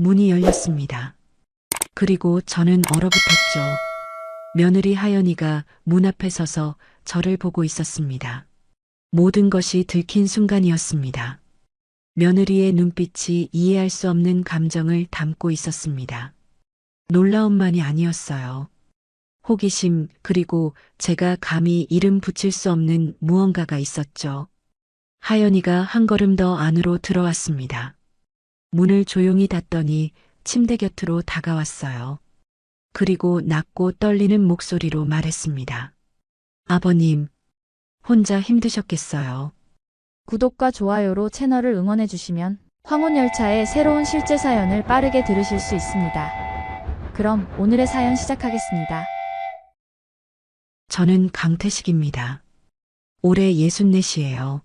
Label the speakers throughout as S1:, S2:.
S1: 문이 열렸습니다. 그리고 저는 얼어붙었죠. 며느리 하연이가 문 앞에 서서 저를 보고 있었습니다. 모든 것이 들킨 순간이었습니다. 며느리의 눈빛이 이해할 수 없는 감정을 담고 있었습니다. 놀라움만이 아니었어요. 호기심, 그리고 제가 감히 이름 붙일 수 없는 무언가가 있었죠. 하연이가 한 걸음 더 안으로 들어왔습니다. 문을 조용히 닫더니 침대 곁으로 다가왔어요. 그리고 낮고 떨리는 목소리로 말했습니다. 아버님, 혼자 힘드셨겠어요.
S2: 구독과 좋아요로 채널을 응원해 주시면 황혼열차의 새로운 실제 사연을 빠르게 들으실 수 있습니다. 그럼 오늘의 사연 시작하겠습니다.
S1: 저는 강태식입니다. 올해 64이에요.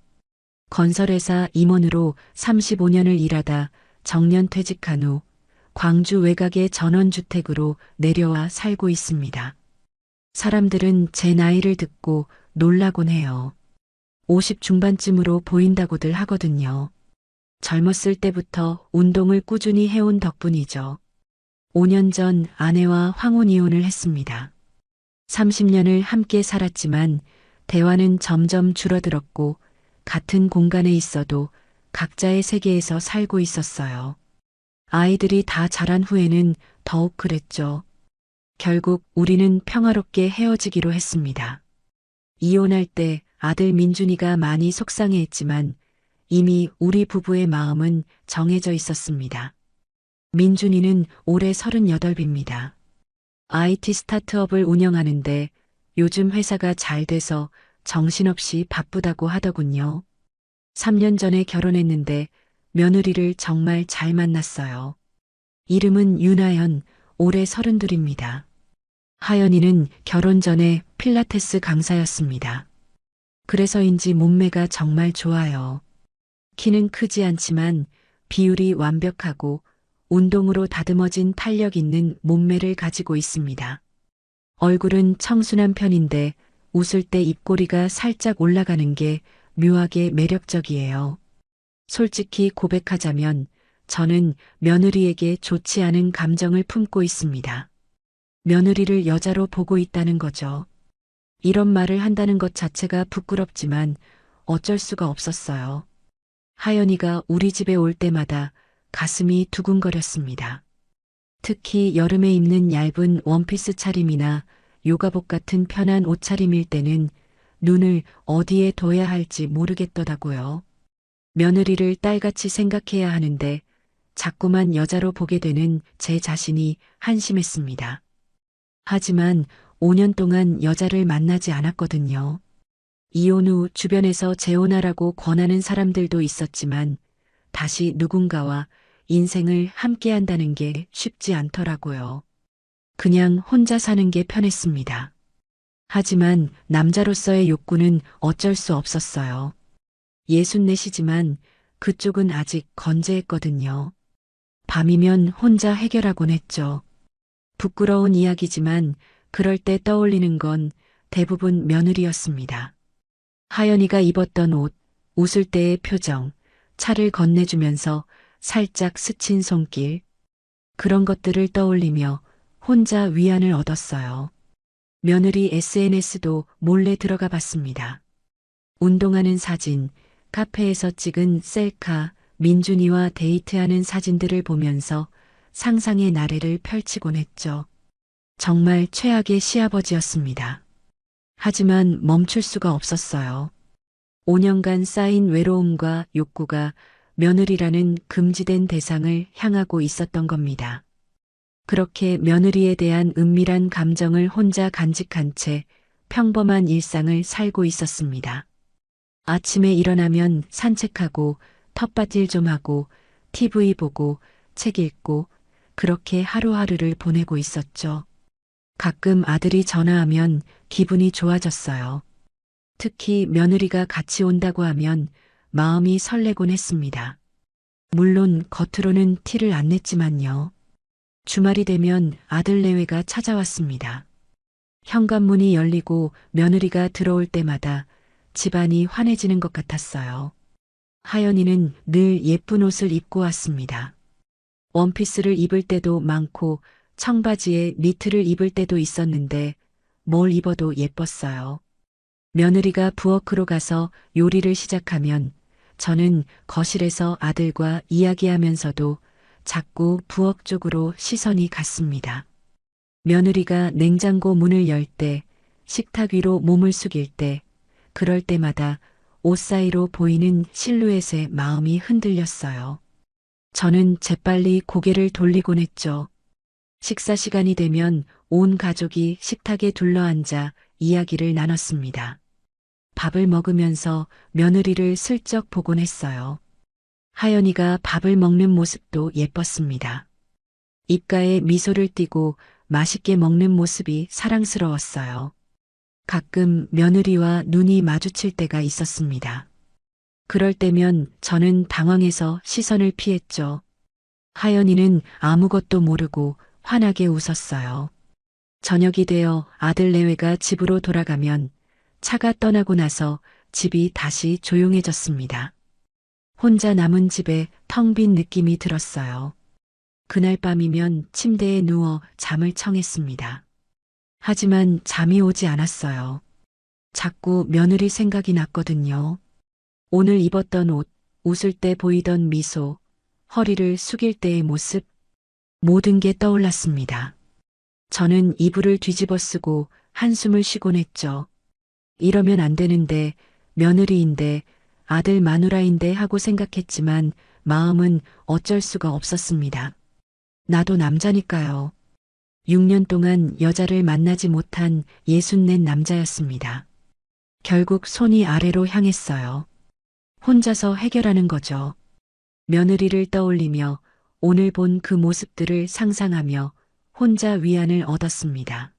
S1: 건설회사 임원으로 35년을 일하다 정년 퇴직한 후 광주 외곽의 전원주택으로 내려와 살고 있습니다. 사람들은 제 나이를 듣고 놀라곤 해요. 50 중반쯤으로 보인다고들 하거든요. 젊었을 때부터 운동을 꾸준히 해온 덕분이죠. 5년 전 아내와 황혼 이혼을 했습니다. 30년을 함께 살았지만 대화는 점점 줄어들었고 같은 공간에 있어도 각자의 세계에서 살고 있었어요. 아이들이 다 자란 후에는 더욱 그랬죠. 결국 우리는 평화롭게 헤어지기로 했습니다. 이혼할 때 아들 민준이가 많이 속상해했지만 이미 우리 부부의 마음은 정해져 있었습니다. 민준이는 올해 38입니다. IT 스타트업을 운영하는데 요즘 회사가 잘 돼서 정신없이 바쁘다고 하더군요. 3년 전에 결혼했는데 며느리를 정말 잘 만났어요. 이름은 윤하연, 올해 32입니다. 하연이는 결혼 전에 필라테스 강사였습니다. 그래서인지 몸매가 정말 좋아요. 키는 크지 않지만 비율이 완벽하고 운동으로 다듬어진 탄력 있는 몸매를 가지고 있습니다. 얼굴은 청순한 편인데 웃을 때 입꼬리가 살짝 올라가는 게 묘하게 매력적이에요. 솔직히 고백하자면 저는 며느리에게 좋지 않은 감정을 품고 있습니다. 며느리를 여자로 보고 있다는 거죠. 이런 말을 한다는 것 자체가 부끄럽지만 어쩔 수가 없었어요. 하연이가 우리 집에 올 때마다 가슴이 두근거렸습니다. 특히 여름에 입는 얇은 원피스 차림이나 요가복 같은 편한 옷차림일 때는 눈을 어디에 둬야 할지 모르겠더라고요. 며느리를 딸같이 생각해야 하는데 자꾸만 여자로 보게 되는 제 자신이 한심했습니다. 하지만 5년 동안 여자를 만나지 않았거든요. 이혼 후 주변에서 재혼하라고 권하는 사람들도 있었지만 다시 누군가와 인생을 함께 한다는 게 쉽지 않더라고요. 그냥 혼자 사는 게 편했습니다. 하지만 남자로서의 욕구는 어쩔 수 없었어요. 64시지만 그쪽은 아직 건재했거든요. 밤이면 혼자 해결하곤 했죠. 부끄러운 이야기지만 그럴 때 떠올리는 건 대부분 며느리였습니다. 하연이가 입었던 옷, 웃을 때의 표정, 차를 건네주면서 살짝 스친 손길, 그런 것들을 떠올리며 혼자 위안을 얻었어요. 며느리 SNS도 몰래 들어가 봤습니다. 운동하는 사진, 카페에서 찍은 셀카, 민준이와 데이트하는 사진들을 보면서 상상의 나래를 펼치곤 했죠. 정말 최악의 시아버지였습니다. 하지만 멈출 수가 없었어요. 5년간 쌓인 외로움과 욕구가 며느리라는 금지된 대상을 향하고 있었던 겁니다. 그렇게 며느리에 대한 은밀한 감정을 혼자 간직한 채 평범한 일상을 살고 있었습니다. 아침에 일어나면 산책하고 텃밭일 좀 하고 TV 보고 책 읽고 그렇게 하루하루를 보내고 있었죠. 가끔 아들이 전화하면 기분이 좋아졌어요. 특히 며느리가 같이 온다고 하면 마음이 설레곤 했습니다. 물론 겉으로는 티를 안 냈지만요. 주말이 되면 아들 내외가 찾아왔습니다. 현관문이 열리고 며느리가 들어올 때마다 집안이 환해지는 것 같았어요. 하연이는 늘 예쁜 옷을 입고 왔습니다. 원피스를 입을 때도 많고 청바지에 니트를 입을 때도 있었는데 뭘 입어도 예뻤어요. 며느리가 부엌으로 가서 요리를 시작하면 저는 거실에서 아들과 이야기하면서도 자꾸 부엌 쪽으로 시선이 갔습니다. 며느리가 냉장고 문을 열 때, 식탁 위로 몸을 숙일 때, 그럴 때마다 옷 사이로 보이는 실루엣에 마음이 흔들렸어요. 저는 재빨리 고개를 돌리곤 했죠. 식사 시간이 되면 온 가족이 식탁에 둘러앉아 이야기를 나눴습니다. 밥을 먹으면서 며느리를 슬쩍 보곤 했어요. 하연이가 밥을 먹는 모습도 예뻤습니다. 입가에 미소를 띠고 맛있게 먹는 모습이 사랑스러웠어요. 가끔 며느리와 눈이 마주칠 때가 있었습니다. 그럴 때면 저는 당황해서 시선을 피했죠. 하연이는 아무것도 모르고 환하게 웃었어요. 저녁이 되어 아들 내외가 집으로 돌아가면 차가 떠나고 나서 집이 다시 조용해졌습니다. 혼자 남은 집에 텅 빈 느낌이 들었어요. 그날 밤이면 침대에 누워 잠을 청했습니다. 하지만 잠이 오지 않았어요. 자꾸 며느리 생각이 났거든요. 오늘 입었던 옷, 웃을 때 보이던 미소, 허리를 숙일 때의 모습, 모든 게 떠올랐습니다. 저는 이불을 뒤집어 쓰고 한숨을 쉬곤 했죠. 이러면 안 되는데, 며느리인데, 아들 마누라인데 하고 생각했지만 마음은 어쩔 수가 없었습니다. 나도 남자니까요. 6년 동안 여자를 만나지 못한 64 남자였습니다. 결국 손이 아래로 향했어요. 혼자서 해결하는 거죠. 며느리를 떠올리며 오늘 본 그 모습들을 상상하며 혼자 위안을 얻었습니다.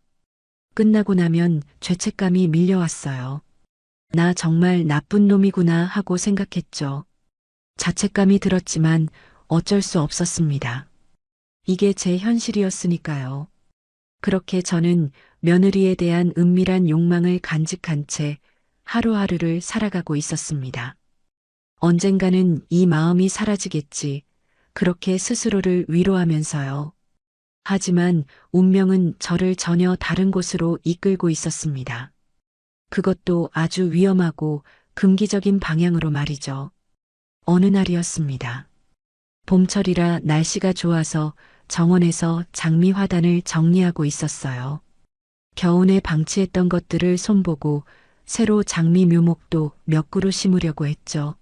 S1: 끝나고 나면 죄책감이 밀려왔어요. 나 정말 나쁜 놈이구나 하고 생각했죠. 자책감이 들었지만 어쩔 수 없었습니다. 이게 제 현실이었으니까요. 그렇게 저는 며느리에 대한 은밀한 욕망을 간직한 채 하루하루를 살아가고 있었습니다. 언젠가는 이 마음이 사라지겠지. 그렇게 스스로를 위로하면서요. 하지만 운명은 저를 전혀 다른 곳으로 이끌고 있었습니다. 그것도 아주 위험하고 금기적인 방향으로 말이죠. 어느 날이었습니다. 봄철이라 날씨가 좋아서 정원에서 장미 화단을 정리하고 있었어요. 겨우내 방치했던 것들을 손보고 새로 장미 묘목도 몇 그루 심으려고 했죠.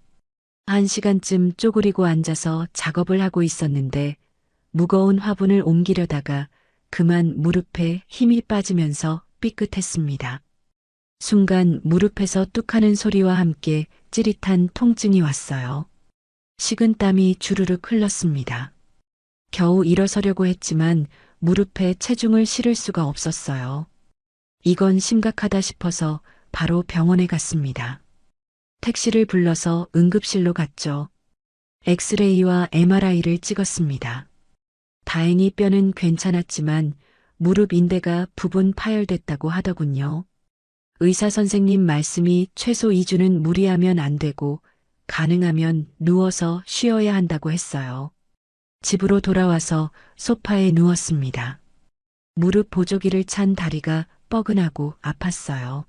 S1: 1시간쯤 쪼그리고 앉아서 작업을 하고 있었는데 무거운 화분을 옮기려다가 그만 무릎에 힘이 빠지면서 삐끗했습니다. 순간 무릎에서 뚝하는 소리와 함께 찌릿한 통증이 왔어요. 식은땀이 주르륵 흘렀습니다. 겨우 일어서려고 했지만 무릎에 체중을 실을 수가 없었어요. 이건 심각하다 싶어서 바로 병원에 갔습니다. 택시를 불러서 응급실로 갔죠. 엑스레이와 MRI를 찍었습니다. 다행히 뼈는 괜찮았지만 무릎 인대가 부분 파열됐다고 하더군요. 의사 선생님 말씀이 최소 2주는 무리하면 안 되고 가능하면 누워서 쉬어야 한다고 했어요. 집으로 돌아와서 소파에 누웠습니다. 무릎 보조기를 찬 다리가 뻐근하고 아팠어요.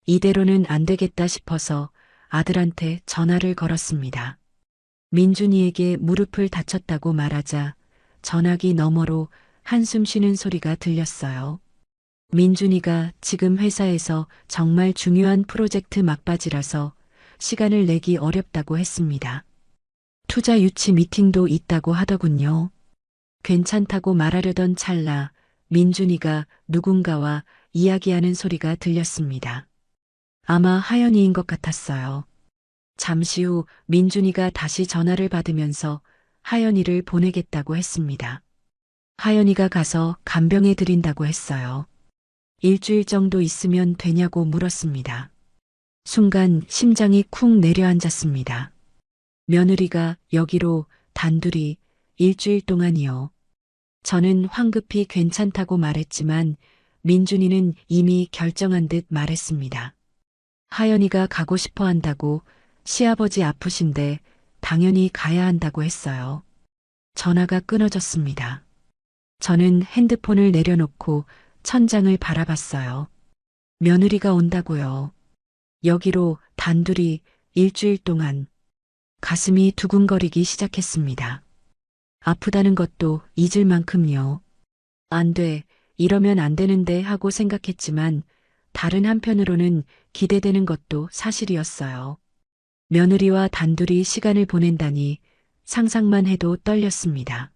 S1: 이대로는 안 되겠다 싶어서 아들한테 전화를 걸었습니다. 민준이에게 무릎을 다쳤다고 말하자 전화기 너머로 한숨 쉬는 소리가 들렸어요. 민준이가 지금 회사에서 정말 중요한 프로젝트 막바지라서 시간을 내기 어렵다고 했습니다. 투자 유치 미팅도 있다고 하더군요. 괜찮다고 말하려던 찰나 민준이가 누군가와 이야기하는 소리가 들렸습니다. 아마 하연이인 것 같았어요. 잠시 후 민준이가 다시 전화를 받으면서 하연이를 보내겠다고 했습니다. 하연이가 가서 간병해 드린다고 했어요. 일주일 정도 있으면 되냐고 물었습니다. 순간 심장이 쿵 내려앉았습니다. 며느리가 여기로 단둘이 일주일 동안이요. 저는 황급히 괜찮다고 말했지만 민준이는 이미 결정한 듯 말했습니다. 하연이가 가고 싶어 한다고 시아버지 아프신데 당연히 가야 한다고 했어요. 전화가 끊어졌습니다. 저는 핸드폰을 내려놓고 천장을 바라봤어요. 며느리가 온다고요. 여기로 단둘이 일주일 동안. 가슴이 두근거리기 시작했습니다. 아프다는 것도 잊을 만큼요. 안 돼, 이러면 안 되는데 하고 생각했지만 다른 한편으로는 기대되는 것도 사실이었어요. 며느리와 단둘이 시간을 보낸다니 상상만 해도 떨렸습니다.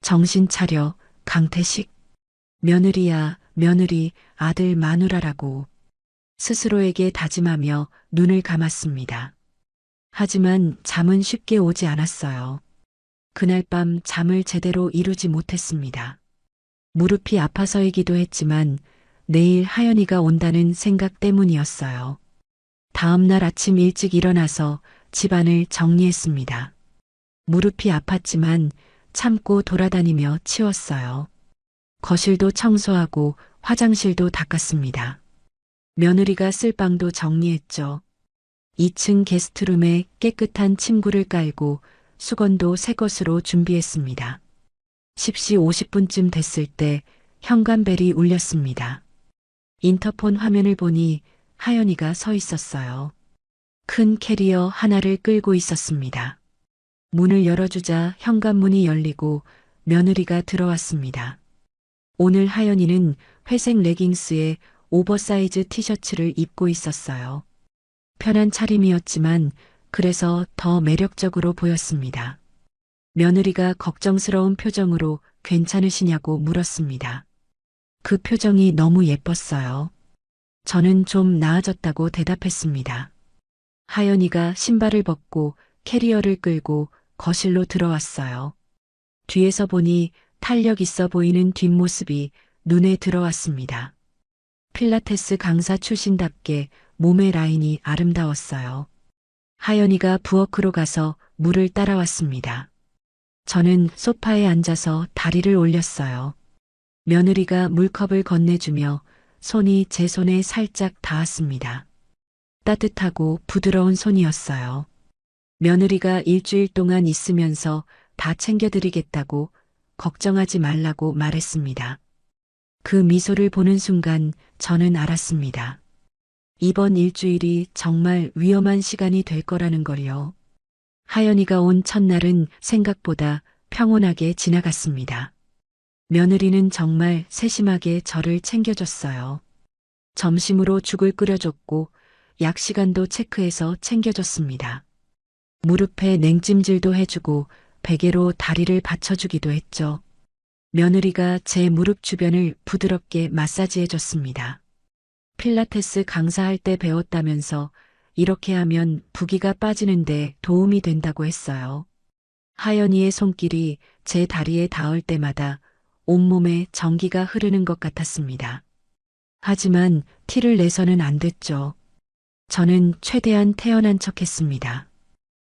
S1: 정신 차려, 강태식. 며느리야, 며느리, 아들 마누라라고 스스로에게 다짐하며 눈을 감았습니다. 하지만 잠은 쉽게 오지 않았어요. 그날 밤 잠을 제대로 이루지 못했습니다. 무릎이 아파서이기도 했지만 내일 하연이가 온다는 생각 때문이었어요. 다음 날 아침 일찍 일어나서 집안을 정리했습니다. 무릎이 아팠지만 참고 돌아다니며 치웠어요. 거실도 청소하고 화장실도 닦았습니다. 며느리가 쓸 방도 정리했죠. 2층 게스트룸에 깨끗한 침구를 깔고 수건도 새 것으로 준비했습니다. 10시 50분쯤 됐을 때 현관벨이 울렸습니다. 인터폰 화면을 보니 하연이가 서 있었어요. 큰 캐리어 하나를 끌고 있었습니다. 문을 열어주자 현관문이 열리고 며느리가 들어왔습니다. 오늘 하연이는 회색 레깅스에 오버사이즈 티셔츠를 입고 있었어요. 편한 차림이었지만 그래서 더 매력적으로 보였습니다. 며느리가 걱정스러운 표정으로 괜찮으시냐고 물었습니다. 그 표정이 너무 예뻤어요. 저는 좀 나아졌다고 대답했습니다. 하연이가 신발을 벗고 캐리어를 끌고 거실로 들어왔어요. 뒤에서 보니 탄력 있어 보이는 뒷모습이 눈에 들어왔습니다. 필라테스 강사 출신답게 몸의 라인이 아름다웠어요. 하연이가 부엌으로 가서 물을 따라왔습니다. 저는 소파에 앉아서 다리를 올렸어요. 며느리가 물컵을 건네주며 손이 제 손에 살짝 닿았습니다. 따뜻하고 부드러운 손이었어요. 며느리가 일주일 동안 있으면서 다 챙겨드리겠다고 걱정하지 말라고 말했습니다. 그 미소를 보는 순간 저는 알았습니다. 이번 일주일이 정말 위험한 시간이 될 거라는 걸요. 하연이가 온 첫날은 생각보다 평온하게 지나갔습니다. 며느리는 정말 세심하게 저를 챙겨줬어요. 점심으로 죽을 끓여줬고 약 시간도 체크해서 챙겨줬습니다. 무릎에 냉찜질도 해주고 베개로 다리를 받쳐주기도 했죠. 며느리가 제 무릎 주변을 부드럽게 마사지해줬습니다. 필라테스 강사할 때 배웠다면서 이렇게 하면 부기가 빠지는데 도움이 된다고 했어요. 하연이의 손길이 제 다리에 닿을 때마다 온몸에 전기가 흐르는 것 같았습니다. 하지만 티를 내서는 안 됐죠. 저는 최대한 태연한 척했습니다.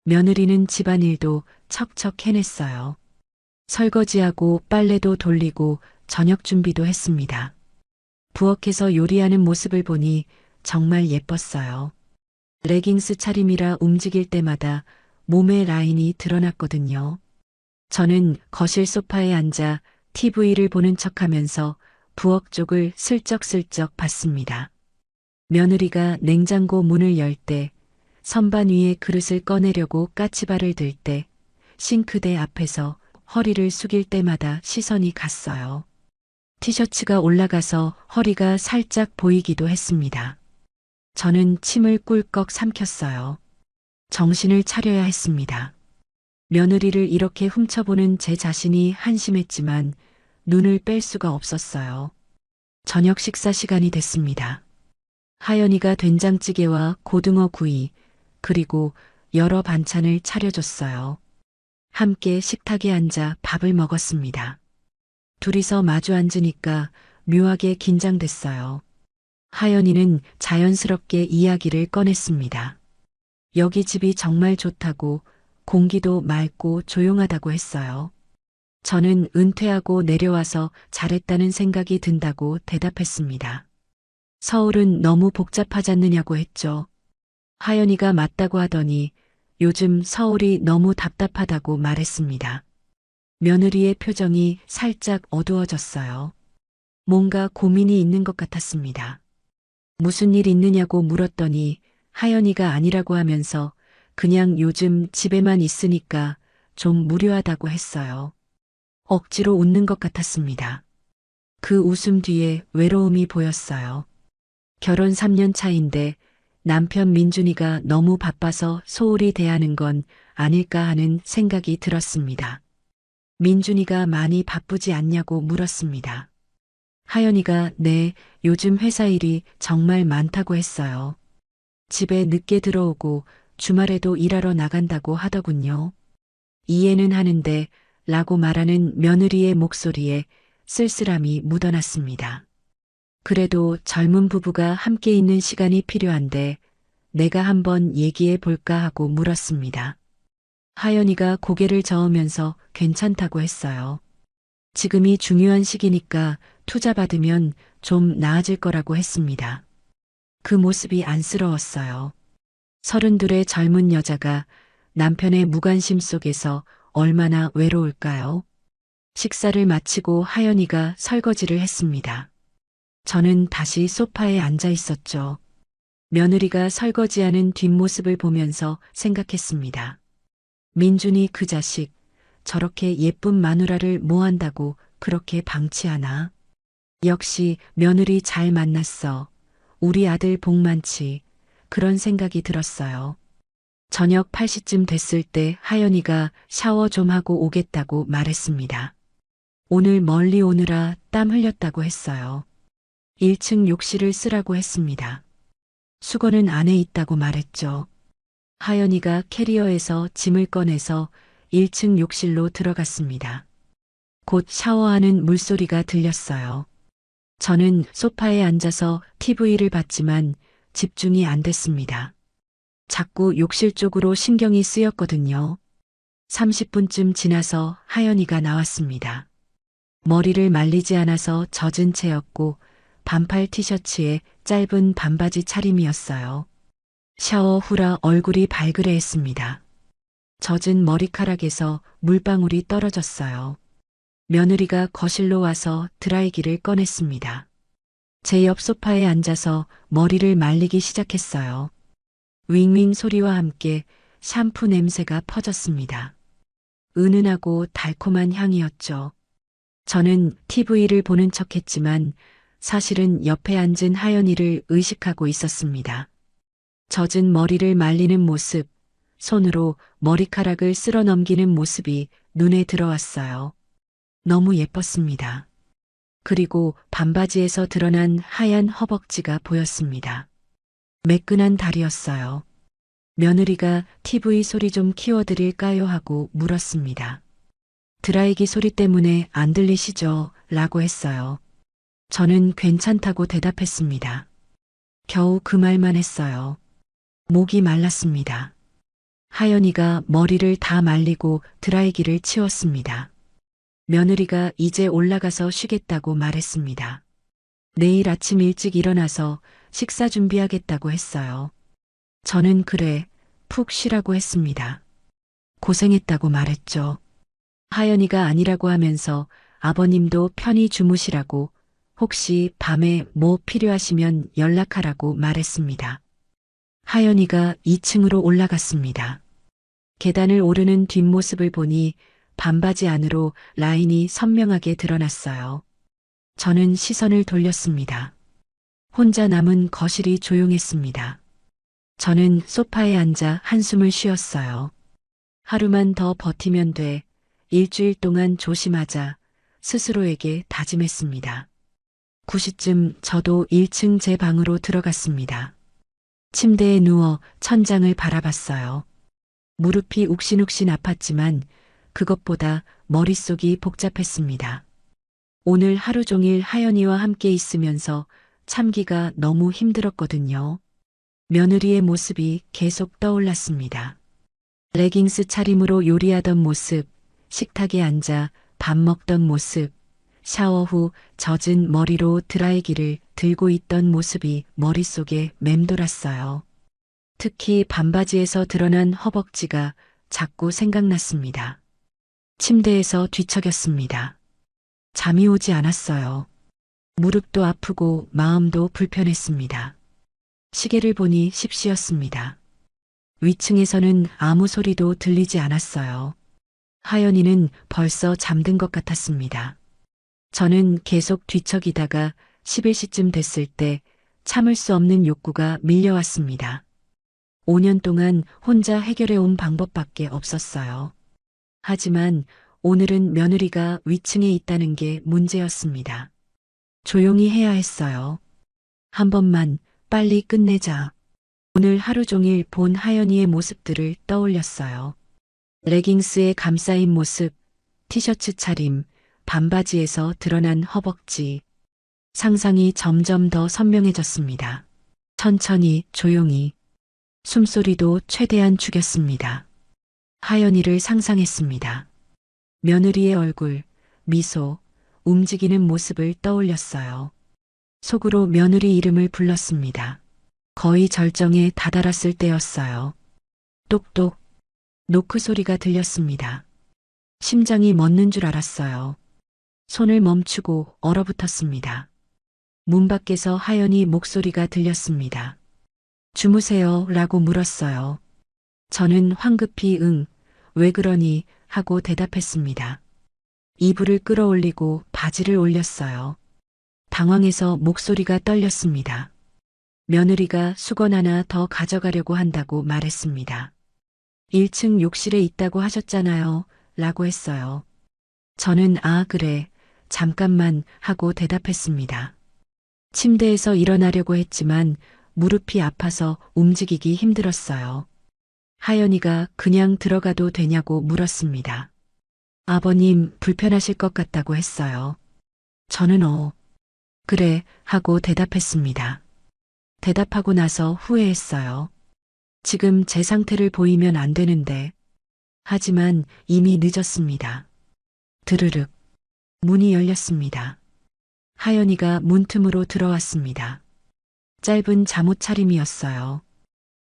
S1: 며느리는 집안일도 척척 해냈어요. 설거지하고 빨래도 돌리고 저녁 준비도 했습니다. 부엌에서 요리하는 모습을 보니 정말 예뻤어요. 레깅스 차림이라 움직일 때마다 몸의 라인이 드러났거든요. 저는 거실 소파에 앉아 TV를 보는 척하면서 부엌 쪽을 슬쩍슬쩍 봤습니다. 며느리가 냉장고 문을 열 때, 선반 위에 그릇을 꺼내려고 까치발을 들 때, 싱크대 앞에서 허리를 숙일 때마다 시선이 갔어요. 티셔츠가 올라가서 허리가 살짝 보이기도 했습니다. 저는 침을 꿀꺽 삼켰어요. 정신을 차려야 했습니다. 며느리를 이렇게 훔쳐보는 제 자신이 한심했지만 눈을 뺄 수가 없었어요. 저녁 식사 시간이 됐습니다. 하연이가 된장찌개와 고등어 구이, 그리고 여러 반찬을 차려줬어요. 함께 식탁에 앉아 밥을 먹었습니다. 둘이서 마주 앉으니까 묘하게 긴장됐어요. 하연이는 자연스럽게 이야기를 꺼냈습니다. 여기 집이 정말 좋다고, 공기도 맑고 조용하다고 했어요. 저는 은퇴하고 내려와서 잘했다는 생각이 든다고 대답했습니다. 서울은 너무 복잡하지 않느냐고 했죠. 하연이가 맞다고 하더니 요즘 서울이 너무 답답하다고 말했습니다. 며느리의 표정이 살짝 어두워졌어요. 뭔가 고민이 있는 것 같았습니다. 무슨 일 있느냐고 물었더니 하연이가 아니라고 하면서 그냥 요즘 집에만 있으니까 좀 무료하다고 했어요. 억지로 웃는 것 같았습니다. 그 웃음 뒤에 외로움이 보였어요. 결혼 3년 차인데 남편 민준이가 너무 바빠서 소홀히 대하는 건 아닐까 하는 생각이 들었습니다. 민준이가 많이 바쁘지 않냐고 물었습니다. 하연이가 네, 요즘 회사 일이 정말 많다고 했어요. 집에 늦게 들어오고 주말에도 일하러 나간다고 하더군요. 이해는 하는데 라고 말하는 며느리의 목소리에 쓸쓸함이 묻어났습니다. 그래도 젊은 부부가 함께 있는 시간이 필요한데 내가 한번 얘기해 볼까 하고 물었습니다. 하연이가 고개를 저으면서 괜찮다고 했어요. 지금이 중요한 시기니까 투자 받으면 좀 나아질 거라고 했습니다. 그 모습이 안쓰러웠어요. 32의 젊은 여자가 남편의 무관심 속에서 얼마나 외로울까요? 식사를 마치고 하연이가 설거지를 했습니다. 저는 다시 소파에 앉아 있었죠. 며느리가 설거지하는 뒷모습을 보면서 생각했습니다. 민준이 그 자식, 저렇게 예쁜 마누라를 뭐 한다고 그렇게 방치하나? 역시 며느리 잘 만났어. 우리 아들 복 많지. 그런 생각이 들었어요. 저녁 8시쯤 됐을 때 하연이가 샤워 좀 하고 오겠다고 말했습니다. 오늘 멀리 오느라 땀 흘렸다고 했어요. 1층 욕실을 쓰라고 했습니다. 수건은 안에 있다고 말했죠. 하연이가 캐리어에서 짐을 꺼내서 1층 욕실로 들어갔습니다. 곧 샤워하는 물소리가 들렸어요. 저는 소파에 앉아서 TV를 봤지만 집중이 안 됐습니다. 자꾸 욕실 쪽으로 신경이 쓰였거든요. 30분쯤 지나서 하연이가 나왔습니다. 머리를 말리지 않아서 젖은 채였고 반팔 티셔츠에 짧은 반바지 차림이었어요. 샤워 후라 얼굴이 발그레했습니다. 젖은 머리카락에서 물방울이 떨어졌어요. 며느리가 거실로 와서 드라이기를 꺼냈습니다. 제 옆 소파에 앉아서 머리를 말리기 시작했어요. 윙윙 소리와 함께 샴푸 냄새가 퍼졌습니다. 은은하고 달콤한 향이었죠. 저는 TV를 보는 척했지만 사실은 옆에 앉은 하연이를 의식하고 있었습니다. 젖은 머리를 말리는 모습, 손으로 머리카락을 쓸어 넘기는 모습이 눈에 들어왔어요. 너무 예뻤습니다. 그리고 반바지에서 드러난 하얀 허벅지가 보였습니다. 매끈한 다리였어요. 며느리가 TV 소리 좀 키워드릴까요 하고 물었습니다. 드라이기 소리 때문에 안 들리시죠? 라고 했어요. 저는 괜찮다고 대답했습니다. 겨우 그 말만 했어요. 목이 말랐습니다. 하연이가 머리를 다 말리고 드라이기를 치웠습니다. 며느리가 이제 올라가서 쉬겠다고 말했습니다. 내일 아침 일찍 일어나서 식사 준비하겠다고 했어요. 저는 그래, 푹 쉬라고 했습니다. 고생했다고 말했죠. 하연이가 아니라고 하면서 아버님도 편히 주무시라고 혹시 밤에 뭐 필요하시면 연락하라고 말했습니다. 하연이가 2층으로 올라갔습니다. 계단을 오르는 뒷모습을 보니 반바지 안으로 라인이 선명하게 드러났어요. 저는 시선을 돌렸습니다. 혼자 남은 거실이 조용했습니다. 저는 소파에 앉아 한숨을 쉬었어요. 하루만 더 버티면 돼. 일주일 동안 조심하자. 스스로에게 다짐했습니다. 9시쯤 저도 1층 제 방으로 들어갔습니다. 침대에 누워 천장을 바라봤어요. 무릎이 욱신욱신 아팠지만 그것보다 머릿속이 복잡했습니다. 오늘 하루 종일 하연이와 함께 있으면서 참기가 너무 힘들었거든요. 며느리의 모습이 계속 떠올랐습니다. 레깅스 차림으로 요리하던 모습, 식탁에 앉아 밥 먹던 모습, 샤워 후 젖은 머리로 드라이기를 들고 있던 모습이 머릿속에 맴돌았어요. 특히 반바지에서 드러난 허벅지가 자꾸 생각났습니다. 침대에서 뒤척였습니다. 잠이 오지 않았어요. 무릎도 아프고 마음도 불편했습니다. 시계를 보니 10시였습니다. 위층에서는 아무 소리도 들리지 않았어요. 하연이는 벌써 잠든 것 같았습니다. 저는 계속 뒤척이다가 11시쯤 됐을 때 참을 수 없는 욕구가 밀려왔습니다. 5년 동안 혼자 해결해 온 방법밖에 없었어요. 하지만 오늘은 며느리가 위층에 있다는 게 문제였습니다. 조용히 해야 했어요. 한 번만 빨리 끝내자. 오늘 하루 종일 본 하연이의 모습들을 떠올렸어요. 레깅스에 감싸인 모습, 티셔츠 차림, 반바지에서 드러난 허벅지. 상상이 점점 더 선명해졌습니다. 천천히, 조용히. 숨소리도 최대한 죽였습니다. 하연이를 상상했습니다. 며느리의 얼굴, 미소, 움직이는 모습을 떠올렸어요. 속으로 며느리 이름을 불렀습니다. 거의 절정에 다다랐을 때였어요. 똑똑, 노크 소리가 들렸습니다. 심장이 멎는 줄 알았어요. 손을 멈추고 얼어붙었습니다. 문 밖에서 하연이 목소리가 들렸습니다. 주무세요 라고 물었어요. 저는 황급히 응, 왜 그러니 하고 대답했습니다. 이불을 끌어올리고 바지를 올렸어요. 당황해서 목소리가 떨렸습니다. 며느리가 수건 하나 더 가져가려고 한다고 말했습니다. 1층 욕실에 있다고 하셨잖아요. 라고 했어요. 저는 아, 그래. 잠깐만 하고 대답했습니다. 침대에서 일어나려고 했지만 무릎이 아파서 움직이기 힘들었어요. 하연이가 그냥 들어가도 되냐고 물었습니다. 아버님 불편하실 것 같다고 했어요. 저는 그래 하고 대답했습니다. 대답하고 나서 후회했어요. 지금 제 상태를 보이면 안 되는데. 하지만 이미 늦었습니다. 드르륵. 문이 열렸습니다. 하연이가 문틈으로 들어왔습니다. 짧은 잠옷 차림이었어요.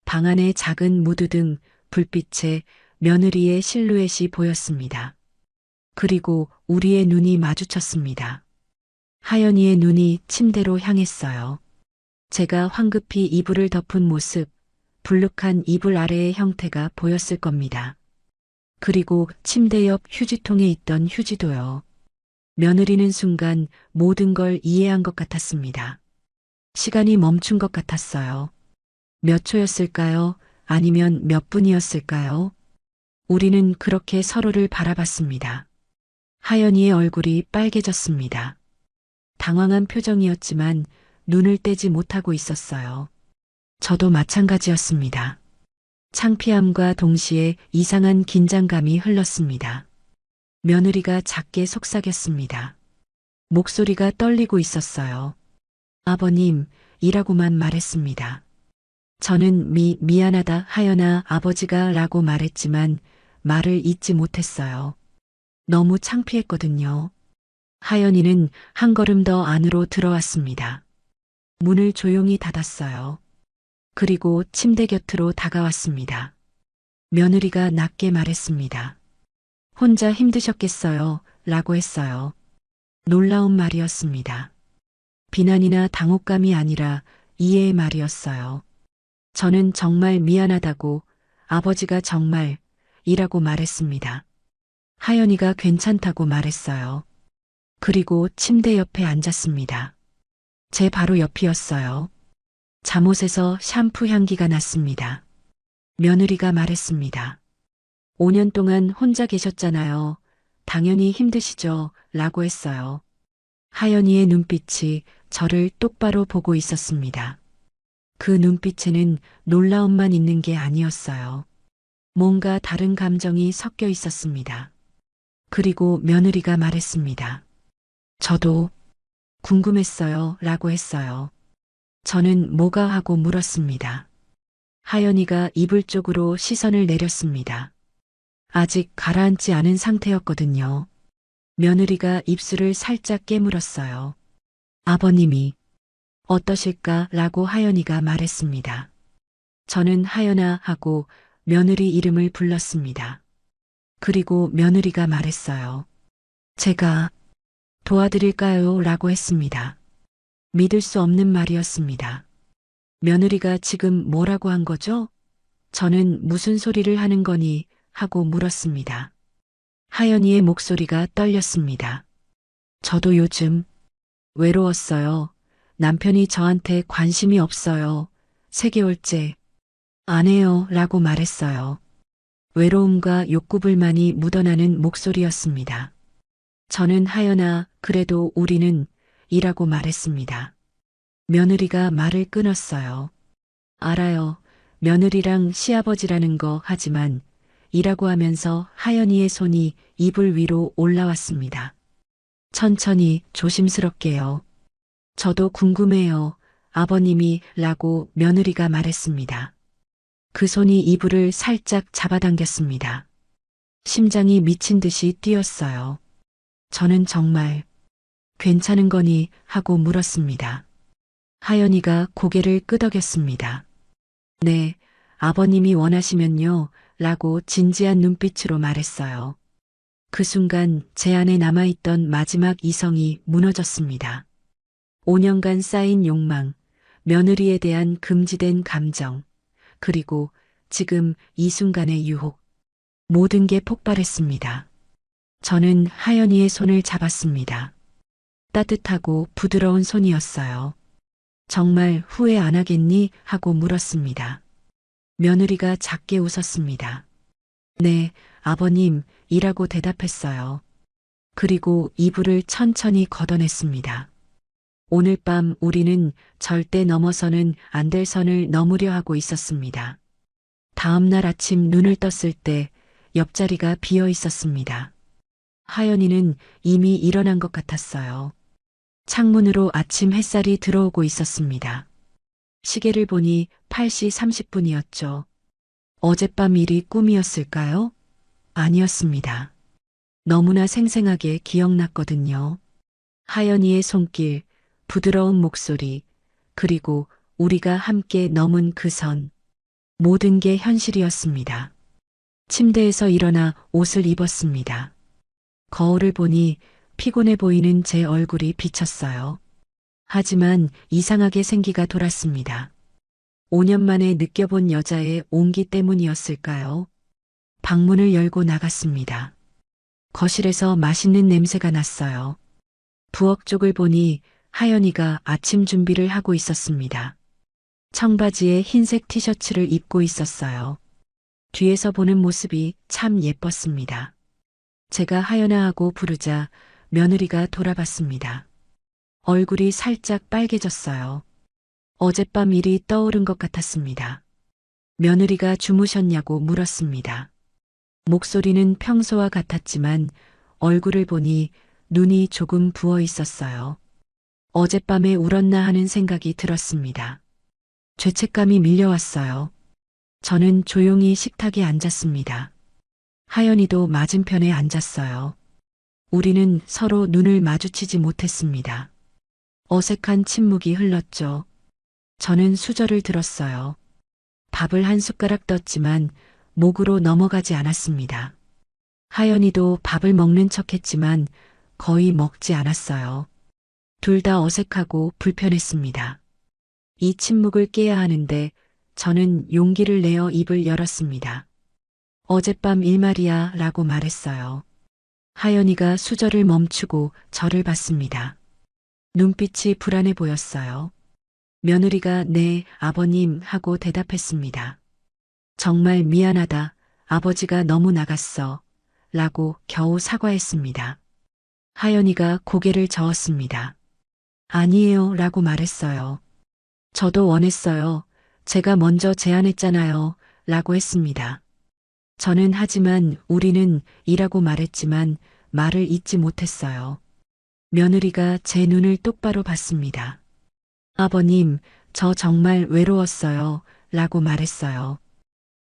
S1: 방 안에 작은 무드등, 불빛에 며느리의 실루엣이 보였습니다. 그리고 우리의 눈이 마주쳤습니다. 하연이의 눈이 침대로 향했어요. 제가 황급히 이불을 덮은 모습, 불룩한 이불 아래의 형태가 보였을 겁니다. 그리고 침대 옆 휴지통에 있던 휴지도요. 며느리는 순간 모든 걸 이해한 것 같았습니다. 시간이 멈춘 것 같았어요. 몇 초였을까요? 아니면 몇 분이었을까요? 우리는 그렇게 서로를 바라봤습니다. 하연이의 얼굴이 빨개졌습니다. 당황한 표정이었지만 눈을 떼지 못하고 있었어요. 저도 마찬가지였습니다. 창피함과 동시에 이상한 긴장감이 흘렀습니다. 며느리가 작게 속삭였습니다. 목소리가 떨리고 있었어요. 아버님, 이라고만 말했습니다. 저는 미안하다 하연아 아버지가 라고 말했지만 말을 잇지 못했어요. 너무 창피했거든요. 하연이는 한 걸음 더 안으로 들어왔습니다. 문을 조용히 닫았어요. 그리고 침대 곁으로 다가왔습니다. 며느리가 낮게 말했습니다. 혼자 힘드셨겠어요 라고 했어요. 놀라운 말이었습니다. 비난이나 당혹감이 아니라 이해의 말이었어요. 저는 정말 미안하다고 아버지가 정말 이라고 말했습니다. 하연이가 괜찮다고 말했어요. 그리고 침대 옆에 앉았습니다. 제 바로 옆이었어요. 잠옷에서 샴푸 향기가 났습니다. 며느리가 말했습니다. 5년 동안 혼자 계셨잖아요. 당연히 힘드시죠? 라고 했어요. 하연이의 눈빛이 저를 똑바로 보고 있었습니다. 그 눈빛에는 놀라움만 있는 게 아니었어요. 뭔가 다른 감정이 섞여 있었습니다. 그리고 며느리가 말했습니다. 저도 궁금했어요. 라고 했어요. 저는 뭐가 하고 물었습니다. 하연이가 이불 쪽으로 시선을 내렸습니다. 아직 가라앉지 않은 상태였거든요. 며느리가 입술을 살짝 깨물었어요. 아버님이 어떠실까? 라고 하연이가 말했습니다. 저는 하연아 하고 며느리 이름을 불렀습니다. 그리고 며느리가 말했어요. 제가 도와드릴까요? 라고 했습니다. 믿을 수 없는 말이었습니다. 며느리가 지금 뭐라고 한 거죠? 저는 무슨 소리를 하는 거니? 하고 물었습니다. 하연이의 목소리가 떨렸습니다. 저도 요즘 외로웠어요. 남편이 저한테 관심이 없어요. 3개월째. 안 해요. 라고 말했어요. 외로움과 욕구불만이 묻어나는 목소리였습니다. 저는 하연아, 그래도 우리는 이라고 말했습니다. 며느리가 말을 끊었어요. 알아요. 며느리랑 시아버지라는 거 하지만 이라고 하면서 하연이의 손이 이불 위로 올라왔습니다. 천천히 조심스럽게요. 저도 궁금해요. 아버님이 라고 며느리가 말했습니다. 그 손이 이불을 살짝 잡아당겼습니다. 심장이 미친 듯이 뛰었어요. 저는 정말 괜찮은 거니 하고 물었습니다. 하연이가 고개를 끄덕였습니다. 네, 아버님이 원하시면요. 라고 진지한 눈빛으로 말했어요. 그 순간 제 안에 남아있던 마지막 이성이 무너졌습니다. 5년간 쌓인 욕망, 며느리에 대한 금지된 감정, 그리고 지금 이 순간의 유혹, 모든 게 폭발했습니다. 저는 하연이의 손을 잡았습니다. 따뜻하고 부드러운 손이었어요. 정말 후회 안 하겠니? 하고 물었습니다. 며느리가 작게 웃었습니다. 네, 아버님, 이라고 대답했어요. 그리고 이불을 천천히 걷어냈습니다. 오늘 밤 우리는 절대 넘어서는 안 될 선을 넘으려 하고 있었습니다. 다음 날 아침 눈을 떴을 때 옆자리가 비어 있었습니다. 하연이는 이미 일어난 것 같았어요. 창문으로 아침 햇살이 들어오고 있었습니다. 시계를 보니 8시 30분이었죠. 어젯밤 일이 꿈이었을까요? 아니었습니다. 너무나 생생하게 기억났거든요. 하연이의 손길, 부드러운 목소리, 그리고 우리가 함께 넘은 그 선. 모든 게 현실이었습니다. 침대에서 일어나 옷을 입었습니다. 거울을 보니 피곤해 보이는 제 얼굴이 비쳤어요. 하지만 이상하게 생기가 돌았습니다. 5년 만에 느껴본 여자의 온기 때문이었을까요? 방문을 열고 나갔습니다. 거실에서 맛있는 냄새가 났어요. 부엌 쪽을 보니 하연이가 아침 준비를 하고 있었습니다. 청바지에 흰색 티셔츠를 입고 있었어요. 뒤에서 보는 모습이 참 예뻤습니다. 제가 하연아 하고 부르자 며느리가 돌아봤습니다. 얼굴이 살짝 빨개졌어요. 어젯밤 일이 떠오른 것 같았습니다. 며느리가 주무셨냐고 물었습니다. 목소리는 평소와 같았지만 얼굴을 보니 눈이 조금 부어 있었어요. 어젯밤에 울었나 하는 생각이 들었습니다. 죄책감이 밀려왔어요. 저는 조용히 식탁에 앉았습니다. 하연이도 맞은편에 앉았어요. 우리는 서로 눈을 마주치지 못했습니다. 어색한 침묵이 흘렀죠. 저는 수저를 들었어요. 밥을 한 숟가락 떴지만 목으로 넘어가지 않았습니다. 하연이도 밥을 먹는 척했지만 거의 먹지 않았어요. 둘 다 어색하고 불편했습니다. 이 침묵을 깨야 하는데 저는 용기를 내어 입을 열었습니다. 어젯밤 일말이야 라고 말했어요. 하연이가 수저를 멈추고 저를 봤습니다. 눈빛이 불안해 보였어요. 며느리가 네, 아버님 하고 대답했습니다. 정말 미안하다. 아버지가 너무 나갔어. 라고 겨우 사과했습니다. 하연이가 고개를 저었습니다. 아니에요 라고 말했어요. 저도 원했어요. 제가 먼저 제안했잖아요. 라고 했습니다. 저는 하지만 우리는 이라고 말했지만 말을 잇지 못했어요. 며느리가 제 눈을 똑바로 봤습니다. 아버님, 저 정말 외로웠어요. 라고 말했어요.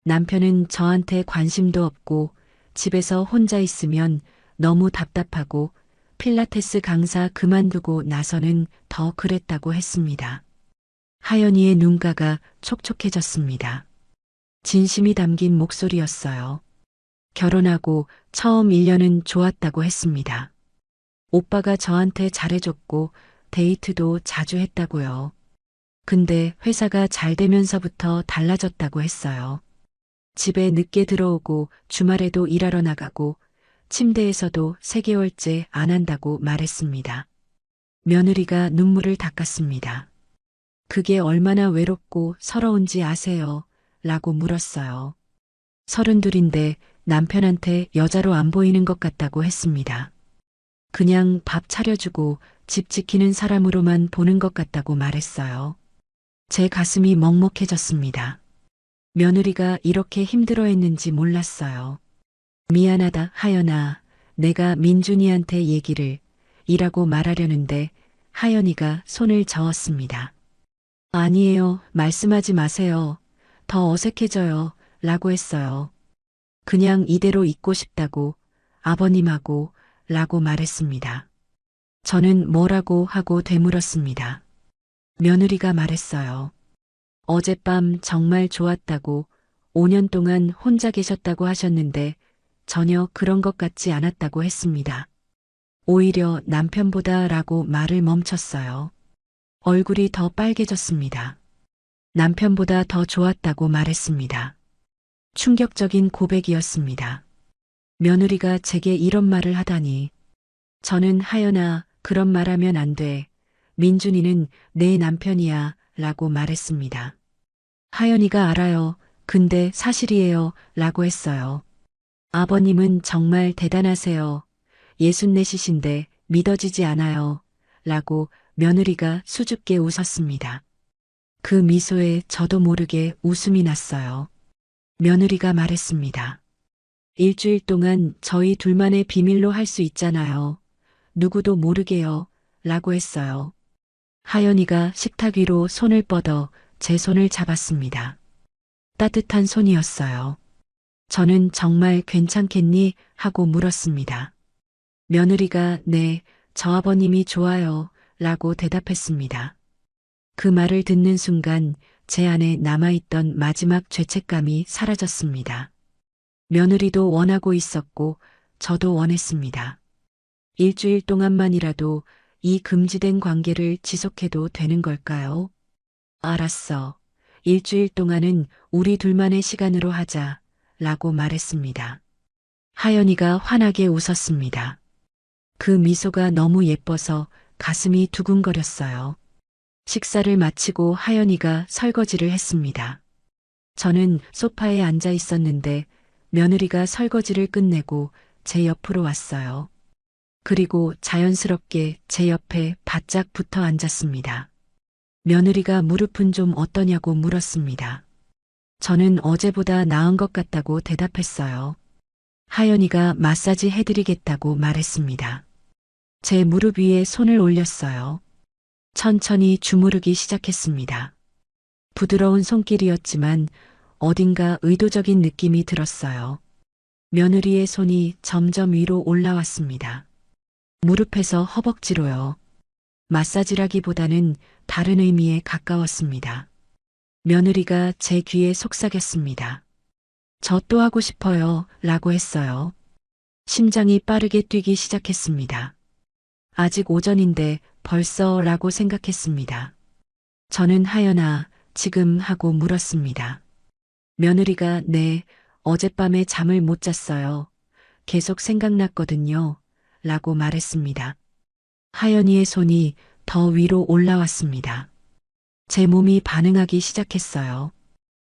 S1: 남편은 저한테 관심도 없고 집에서 혼자 있으면 너무 답답하고 필라테스 강사 그만두고 나서는 더 그랬다고 했습니다. 하연이의 눈가가 촉촉해졌습니다. 진심이 담긴 목소리였어요. 결혼하고 처음 1년은 좋았다고 했습니다. 오빠가 저한테 잘해줬고 데이트도 자주 했다고요. 근데 회사가 잘 되면서부터 달라졌다고 했어요. 집에 늦게 들어오고 주말에도 일하러 나가고 침대에서도 3개월째 안 한다고 말했습니다. 며느리가 눈물을 닦았습니다. 그게 얼마나 외롭고 서러운지 아세요? 라고 물었어요. 32인데 남편한테 여자로 안 보이는 것 같다고 했습니다. 그냥 밥 차려주고 집 지키는 사람으로만 보는 것 같다고 말했어요. 제 가슴이 먹먹해졌습니다. 며느리가 이렇게 힘들어했는지 몰랐어요. 미안하다, 하연아. 내가 민준이한테 얘기를 이라고 말하려는데 하연이가 손을 저었습니다. 아니에요. 말씀하지 마세요. 더 어색해져요. 라고 했어요. 그냥 이대로 있고 싶다고 아버님하고 라고 말했습니다. 저는 뭐라고 하고 되물었습니다. 며느리가 말했어요. 어젯밤 정말 좋았다고 5년 동안 혼자 계셨다고 하셨는데 전혀 그런 것 같지 않았다고 했습니다. 오히려 남편보다 라고 말을 멈췄어요. 얼굴이 더 빨개졌습니다. 남편보다 더 좋았다고 말했습니다. 충격적인 고백이었습니다. 며느리가 제게 이런 말을 하다니. 저는 하연아, 그런 말하면 안 돼. 민준이는 내 남편이야 라고 말했습니다. 하연이가 알아요. 근데 사실이에요 라고 했어요. 아버님은 정말 대단하세요. 64이신데 믿어지지 않아요. 라고 며느리가 수줍게 웃었습니다. 그 미소에 저도 모르게 웃음이 났어요. 며느리가 말했습니다. 일주일 동안 저희 둘만의 비밀로 할 수 있잖아요. 누구도 모르게요. 라고 했어요. 하연이가 식탁 위로 손을 뻗어 제 손을 잡았습니다. 따뜻한 손이었어요. 저는 정말 괜찮겠니? 하고 물었습니다. 며느리가 네, 저 아버님이 좋아요. 라고 대답했습니다. 그 말을 듣는 순간 제 안에 남아있던 마지막 죄책감이 사라졌습니다. 며느리도 원하고 있었고 저도 원했습니다. 일주일 동안만이라도 이 금지된 관계를 지속해도 되는 걸까요? 알았어. 일주일 동안은 우리 둘만의 시간으로 하자. 라고 말했습니다. 하연이가 환하게 웃었습니다. 그 미소가 너무 예뻐서 가슴이 두근거렸어요. 식사를 마치고 하연이가 설거지를 했습니다. 저는 소파에 앉아 있었는데 며느리가 설거지를 끝내고 제 옆으로 왔어요. 그리고 자연스럽게 제 옆에 바짝 붙어 앉았습니다. 며느리가 무릎은 좀 어떠냐고 물었습니다. 저는 어제보다 나은 것 같다고 대답했어요. 하연이가 마사지 해드리겠다고 말했습니다. 제 무릎 위에 손을 올렸어요. 천천히 주무르기 시작했습니다. 부드러운 손길이었지만 어딘가 의도적인 느낌이 들었어요. 며느리의 손이 점점 위로 올라왔습니다. 무릎에서 허벅지로요. 마사지라기보다는 다른 의미에 가까웠습니다. 며느리가 제 귀에 속삭였습니다. 저 또 하고 싶어요. 라고 했어요. 심장이 빠르게 뛰기 시작했습니다. 아직 오전인데 벌써 라고 생각했습니다. 저는 하연아, 지금 하고 물었습니다. 며느리가 네, 어젯밤에 잠을 못 잤어요. 계속 생각났거든요. 라고 말했습니다. 하연이의 손이 더 위로 올라왔습니다. 제 몸이 반응하기 시작했어요.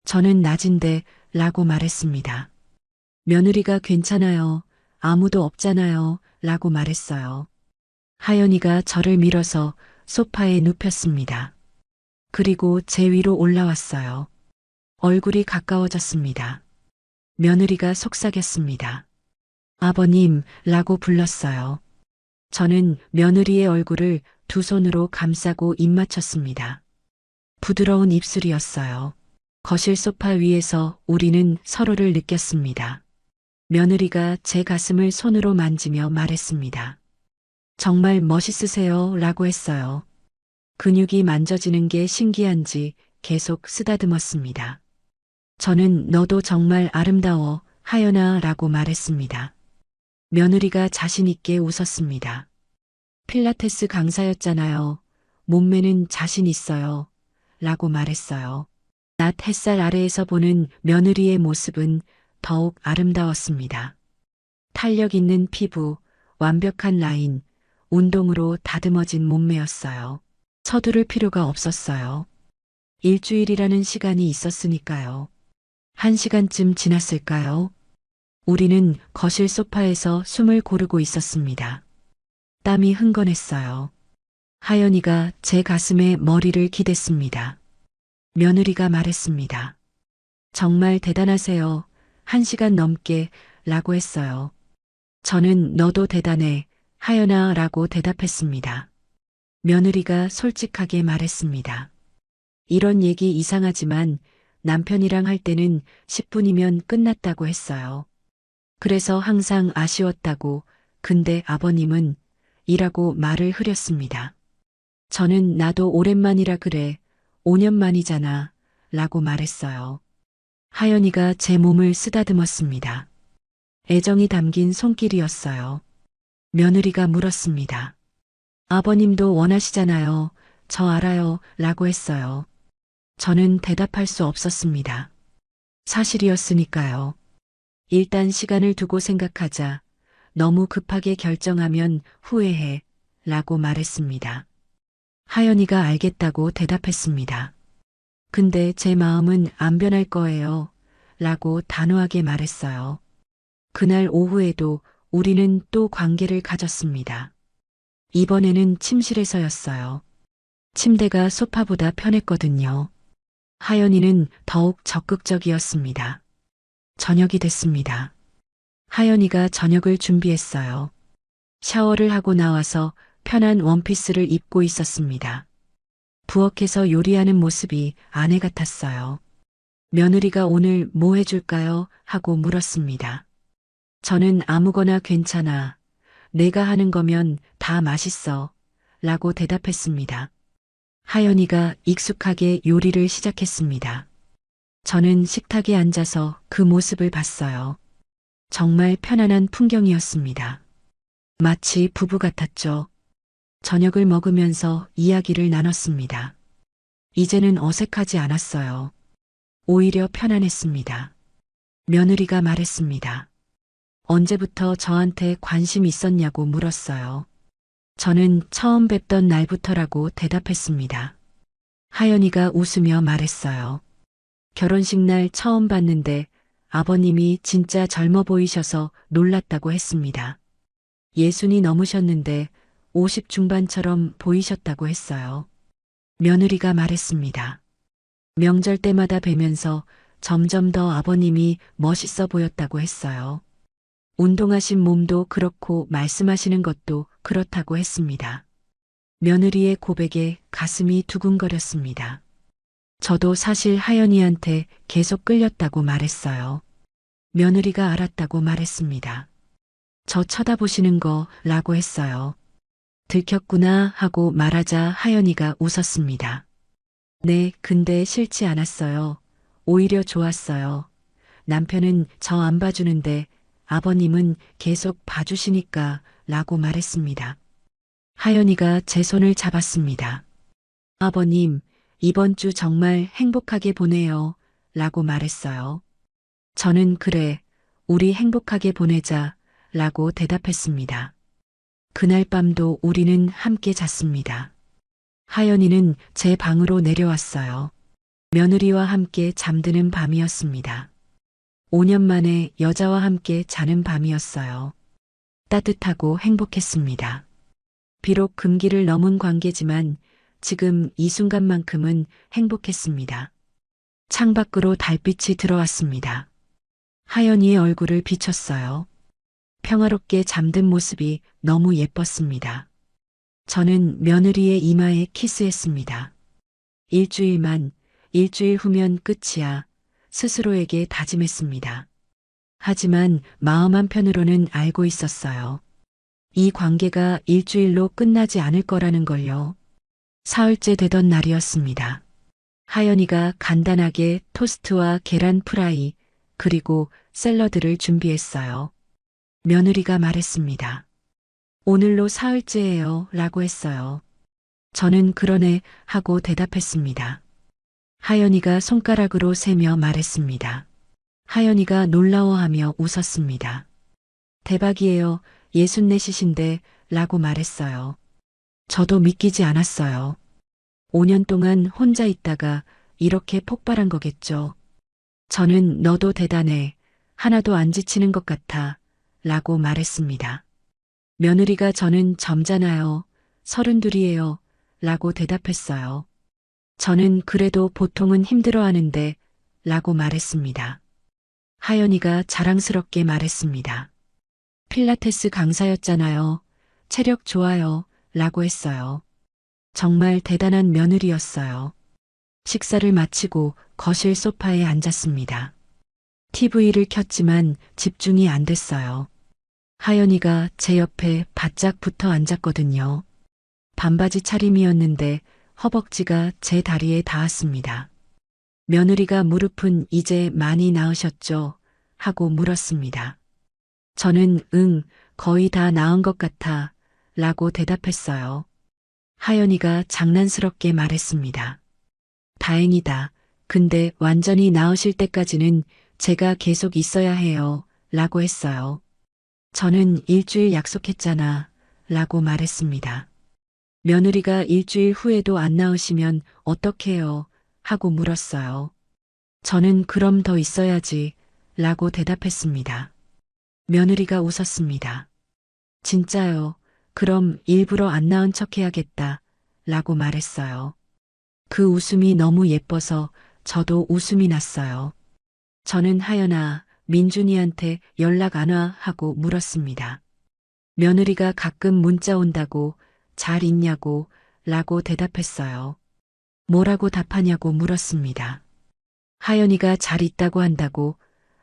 S1: 저는 낮은데 라고 말했습니다. 며느리가 괜찮아요. 아무도 없잖아요. 라고 말했어요. 하연이가 저를 밀어서 소파에 눕혔습니다. 그리고 제 위로 올라왔어요. 얼굴이 가까워졌습니다. 며느리가 속삭였습니다. 아버님, 라고 불렀어요. 저는 며느리의 얼굴을 두 손으로 감싸고 입 맞췄습니다. 부드러운 입술이었어요. 거실 소파 위에서 우리는 서로를 느꼈습니다. 며느리가 제 가슴을 손으로 만지며 말했습니다. 정말 멋있으세요. 라고 했어요. 근육이 만져지는 게 신기한지 계속 쓰다듬었습니다. 저는 너도 정말 아름다워. 하연아 라고 말했습니다. 며느리가 자신있게 웃었습니다. 필라테스 강사였잖아요. 몸매는 자신 있어요. 라고 말했어요. 낮 햇살 아래에서 보는 며느리의 모습은 더욱 아름다웠습니다. 탄력 있는 피부, 완벽한 라인, 운동으로 다듬어진 몸매였어요. 서두를 필요가 없었어요. 일주일이라는 시간이 있었으니까요. 1시간쯤 지났을까요? 우리는 거실 소파에서 숨을 고르고 있었습니다. 땀이 흥건했어요. 하연이가 제 가슴에 머리를 기댔습니다. 며느리가 말했습니다. 정말 대단하세요. 1시간 넘게 라고 했어요. 저는 너도 대단해, 하연아 라고 대답했습니다. 며느리가 솔직하게 말했습니다. 이런 얘기 이상하지만 남편이랑 할 때는 10분이면 끝났다고 했어요. 그래서 항상 아쉬웠다고. 근데 아버님은 이라고 말을 흐렸습니다. 저는 나도 오랜만이라 그래. 5년 만이잖아. 라고 말했어요. 하연이가 제 몸을 쓰다듬었습니다. 애정이 담긴 손길이었어요. 며느리가 물었습니다. 아버님도 원하시잖아요. 저 알아요. 라고 했어요. 저는 대답할 수 없었습니다. 사실이었으니까요. 일단 시간을 두고 생각하자. 너무 급하게 결정하면 후회해. 라고 말했습니다. 하연이가 알겠다고 대답했습니다. 근데 제 마음은 안 변할 거예요. 라고 단호하게 말했어요. 그날 오후에도 우리는 또 관계를 가졌습니다. 이번에는 침실에서였어요. 침대가 소파보다 편했거든요. 하연이는 더욱 적극적이었습니다. 저녁이 됐습니다. 하연이가 저녁을 준비했어요. 샤워를 하고 나와서 편한 원피스를 입고 있었습니다. 부엌에서 요리하는 모습이 아내 같았어요. 며느리가 오늘 뭐 해줄까요? 하고 물었습니다. 저는 아무거나 괜찮아. 내가 하는 거면 다 맛있어. 라고 대답했습니다. 하연이가 익숙하게 요리를 시작했습니다. 저는 식탁에 앉아서 그 모습을 봤어요. 정말 편안한 풍경이었습니다. 마치 부부 같았죠. 저녁을 먹으면서 이야기를 나눴습니다. 이제는 어색하지 않았어요. 오히려 편안했습니다. 며느리가 말했습니다. 언제부터 저한테 관심 있었냐고 물었어요. 저는 처음 뵙던 날부터라고 대답했습니다. 하연이가 웃으며 말했어요. 결혼식 날 처음 봤는데 아버님이 진짜 젊어 보이셔서 놀랐다고 했습니다. 60이 넘으셨는데 50 중반처럼 보이셨다고 했어요. 며느리가 말했습니다. 명절 때마다 뵈면서 점점 더 아버님이 멋있어 보였다고 했어요. 운동하신 몸도 그렇고 말씀하시는 것도 그렇다고 했습니다. 며느리의 고백에 가슴이 두근거렸습니다. 저도 사실 하연이한테 계속 끌렸다고 말했어요. 며느리가 알았다고 말했습니다. 저 쳐다보시는 거 라고 했어요. 들켰구나 하고 말하자 하연이가 웃었습니다. 네, 근데 싫지 않았어요. 오히려 좋았어요. 남편은 저 안 봐주는데 아버님은 계속 봐주시니까 라고 말했습니다. 하연이가 제 손을 잡았습니다. 아버님, 이번 주 정말 행복하게 보내요. 라고 말했어요. 저는 그래, 우리 행복하게 보내자. 라고 대답했습니다. 그날 밤도 우리는 함께 잤습니다. 하연이는 제 방으로 내려왔어요. 며느리와 함께 잠드는 밤이었습니다. 5년 만에 여자와 함께 자는 밤이었어요. 따뜻하고 행복했습니다. 비록 금기를 넘은 관계지만 지금 이 순간만큼은 행복했습니다. 창밖으로 달빛이 들어왔습니다. 하연이의 얼굴을 비췄어요. 평화롭게 잠든 모습이 너무 예뻤습니다. 저는 며느리의 이마에 키스했습니다. 일주일 후면 끝이야. 스스로에게 다짐했습니다. 하지만 마음 한편으로는 알고 있었어요. 이 관계가 일주일로 끝나지 않을 거라는 걸요. 사흘째 되던 날이었습니다. 하연이가 간단하게 토스트와 계란 프라이, 그리고 샐러드를 준비했어요. 며느리가 말했습니다. 오늘로 사흘째예요 라고 했어요. 저는 그러네 하고 대답했습니다. 하연이가 손가락으로 세며 말했습니다. 하연이가 놀라워하며 웃었습니다. 대박이에요. 64이신데 라고 말했어요. 저도 믿기지 않았어요. 5년 동안 혼자 있다가 이렇게 폭발한 거겠죠. 저는 너도 대단해. 하나도 안 지치는 것 같아. 라고 말했습니다. 며느리가 저는 점잖아요. 32이에요. 라고 대답했어요. 저는 그래도 보통은 힘들어하는데 라고 말했습니다. 하연이가 자랑스럽게 말했습니다. 필라테스 강사였잖아요. 체력 좋아요. 라고 했어요. 정말 대단한 며느리였어요. 식사를 마치고 거실 소파에 앉았습니다. TV를 켰지만 집중이 안 됐어요. 하연이가 제 옆에 바짝 붙어 앉았거든요. 반바지 차림이었는데 허벅지가 제 다리에 닿았습니다. 며느리가 무릎은 이제 많이 나으셨죠? 하고 물었습니다. 저는 거의 다 나은 것 같아. 라고 대답했어요. 하연이가 장난스럽게 말했습니다. 다행이다. 근데 완전히 나으실 때까지는 제가 계속 있어야 해요. 라고 했어요. 저는 일주일 약속했잖아. 라고 말했습니다. 며느리가 일주일 후에도 안 나으시면 어떡해요? 하고 물었어요. 저는 그럼 더 있어야지. 라고 대답했습니다. 며느리가 웃었습니다. 진짜요? 그럼 일부러 안 나은 척 해야겠다. 라고 말했어요. 그 웃음이 너무 예뻐서 저도 웃음이 났어요. 저는 하연아, 민준이한테 연락 안 와? 하고 물었습니다. 며느리가 가끔 문자 온다고 잘 있냐고 라고 대답했어요. 뭐라고 답하냐고 물었습니다. 하연이가 잘 있다고 한다고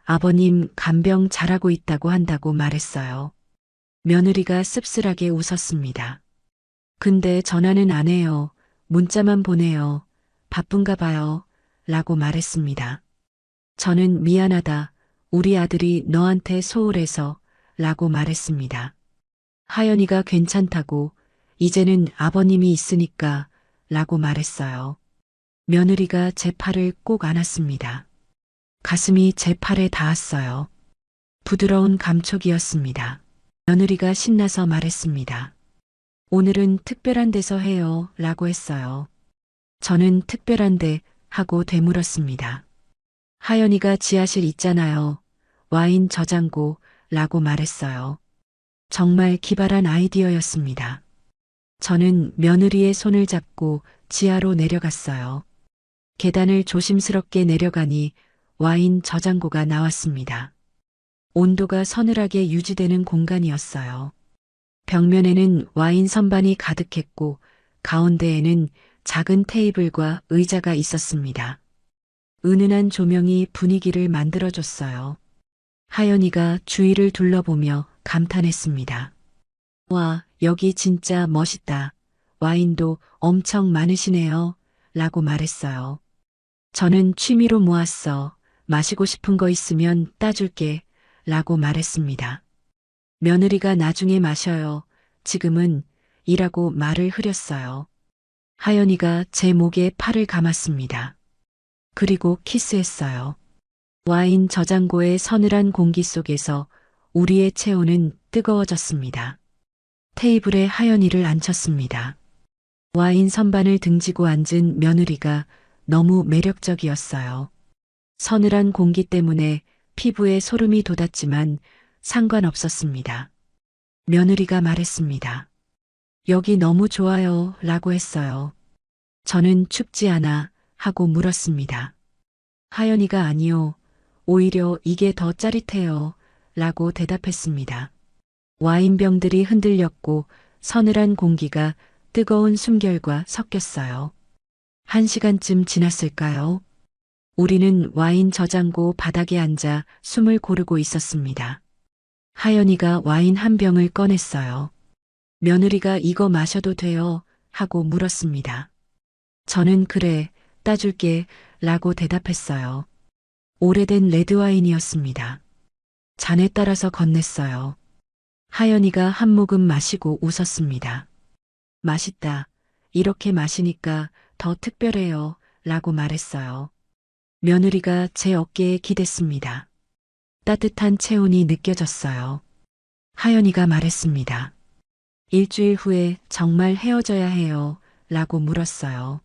S1: 아버님 간병 잘하고 있다고 한다고 말했어요. 며느리가 씁쓸하게 웃었습니다. 근데 전화는 안 해요. 문자만 보내요. 바쁜가 봐요. 라고 말했습니다. 저는 미안하다. 우리 아들이 너한테 소홀해서 라고 말했습니다. 하연이가 괜찮다고 이제는 아버님이 있으니까 라고 말했어요. 며느리가 제 팔을 꼭 안았습니다. 가슴이 제 팔에 닿았어요. 부드러운 감촉이었습니다. 며느리가 신나서 말했습니다. 오늘은 특별한 데서 해요. 라고 했어요. 저는 특별한데 하고 되물었습니다. 하연이가 지하실 있잖아요. 와인 저장고 라고 말했어요. 정말 기발한 아이디어였습니다. 저는 며느리의 손을 잡고 지하로 내려갔어요. 계단을 조심스럽게 내려가니 와인 저장고가 나왔습니다. 온도가 서늘하게 유지되는 공간이었어요. 벽면에는 와인 선반이 가득했고 가운데에는 작은 테이블과 의자가 있었습니다. 은은한 조명이 분위기를 만들어줬어요. 하연이가 주위를 둘러보며 감탄했습니다. 와, 여기 진짜 멋있다. 와인도 엄청 많으시네요. 라고 말했어요. 저는 취미로 모았어. 마시고 싶은 거 있으면 따줄게. 라고 말했습니다. 며느리가 나중에 마셔요. 지금은 이라고 말을 흐렸어요. 하연이가 제 목에 팔을 감았습니다. 그리고 키스했어요. 와인 저장고의 서늘한 공기 속에서 우리의 체온은 뜨거워졌습니다. 테이블에 하연이를 앉혔습니다. 와인 선반을 등지고 앉은 며느리가 너무 매력적이었어요. 서늘한 공기 때문에 피부에 소름이 돋았지만 상관없었습니다. 며느리가 말했습니다. 여기 너무 좋아요. 라고 했어요. 저는 춥지 않아 하고 물었습니다. 하연이가 아니요. 오히려 이게 더 짜릿해요. 라고 대답했습니다. 와인병들이 흔들렸고 서늘한 공기가 뜨거운 숨결과 섞였어요. 1시간쯤 지났을까요? 우리는 와인 저장고 바닥에 앉아 숨을 고르고 있었습니다. 하연이가 와인 한 병을 꺼냈어요. 며느리가 이거 마셔도 돼요? 하고 물었습니다. 저는 그래, 따줄게 라고 대답했어요. 오래된 레드와인이었습니다. 잔에 따라서 건넸어요. 하연이가 한 모금 마시고 웃었습니다. 맛있다. 이렇게 마시니까 더 특별해요. 라고 말했어요. 며느리가 제 어깨에 기댔습니다. 따뜻한 체온이 느껴졌어요. 하연이가 말했습니다. 일주일 후에 정말 헤어져야 해요. 라고 물었어요.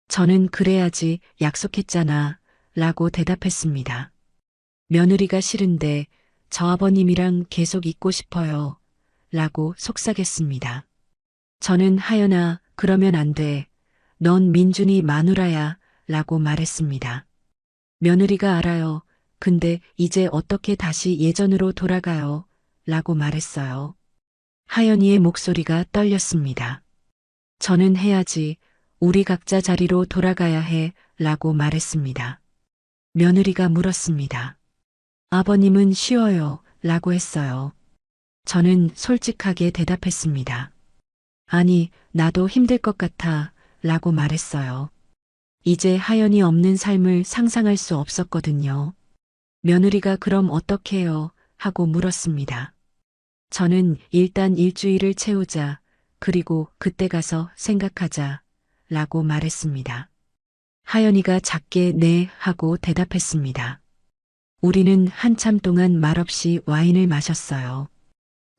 S1: 저는 그래야지 약속했잖아. 라고 대답했습니다. 며느리가 싫은데 저 아버님이랑 계속 있고 싶어요. 라고 속삭였습니다. 저는 하연아, 그러면 안 돼. 넌 민준이 마누라야. 라고 말했습니다. 며느리가 알아요. 근데 이제 어떻게 다시 예전으로 돌아가요? 라고 말했어요. 하연이의 목소리가 떨렸습니다. 저는 해야지. 우리 각자 자리로 돌아가야 해. 라고 말했습니다. 며느리가 물었습니다. 아버님은 쉬어요. 라고 했어요. 저는 솔직하게 대답했습니다. 아니, 나도 힘들 것 같아. 라고 말했어요. 이제 하연이 없는 삶을 상상할 수 없었거든요. 며느리가 그럼 어떡해요? 하고 물었습니다. 저는 일단 일주일을 채우자. 그리고 그때 가서 생각하자. 라고 말했습니다. 하연이가 작게 네 하고 대답했습니다. 우리는 한참 동안 말없이 와인을 마셨어요.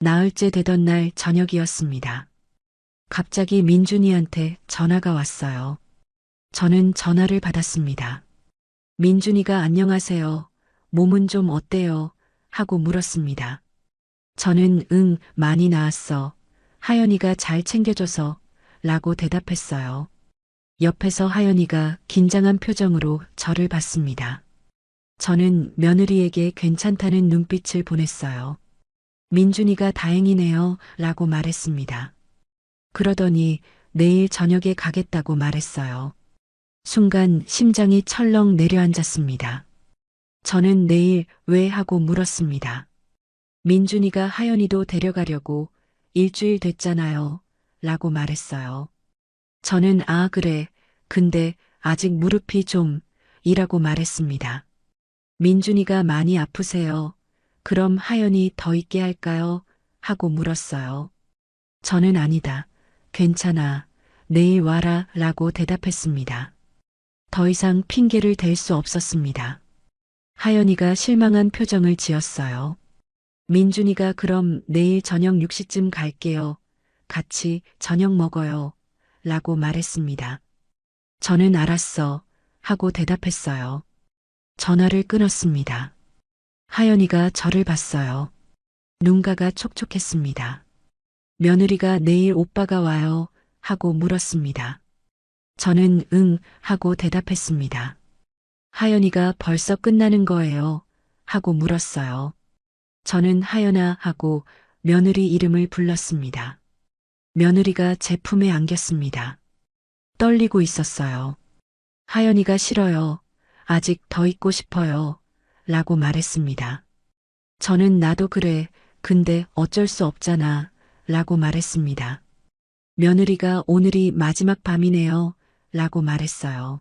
S1: 나흘째 되던 날 저녁이었습니다. 갑자기 민준이한테 전화가 왔어요. 저는 전화를 받았습니다. 민준이가 안녕하세요. 몸은 좀 어때요? 하고 물었습니다. 저는 응, 많이 나았어. 하연이가 잘 챙겨줘서 라고 대답했어요. 옆에서 하연이가 긴장한 표정으로 저를 봤습니다. 저는 며느리에게 괜찮다는 눈빛을 보냈어요. 민준이가 다행이네요. 라고 말했습니다. 그러더니 내일 저녁에 가겠다고 말했어요. 순간 심장이 철렁 내려앉았습니다. 저는 내일 왜 하고 물었습니다. 민준이가 하연이도 데려가려고 일주일 됐잖아요. 라고 말했어요. 저는 아 그래. 근데 아직 무릎이 좀 이라고 말했습니다. 민준이가 많이 아프세요. 그럼 하연이 더 있게 할까요? 하고 물었어요. 저는 아니다. 괜찮아. 내일 와라 라고 대답했습니다. 더 이상 핑계를 댈 수 없었습니다. 하연이가 실망한 표정을 지었어요. 민준이가 그럼 내일 저녁 6시쯤 갈게요. 같이 저녁 먹어요. 라고 말했습니다. 저는 알았어. 하고 대답했어요. 전화를 끊었습니다. 하연이가 저를 봤어요. 눈가가 촉촉했습니다. 며느리가 내일 오빠가 와요. 하고 물었습니다. 저는 응 하고 대답했습니다. 하연이가 벌써 끝나는 거예요. 하고 물었어요. 저는 하연아 하고 며느리 이름을 불렀습니다. 며느리가 제 품에 안겼습니다. 떨리고 있었어요. 하연이가 싫어요. 아직 더 있고 싶어요. 라고 말했습니다. 저는 나도 그래. 근데 어쩔 수 없잖아. 라고 말했습니다. 며느리가 오늘이 마지막 밤이네요. 라고 말했어요.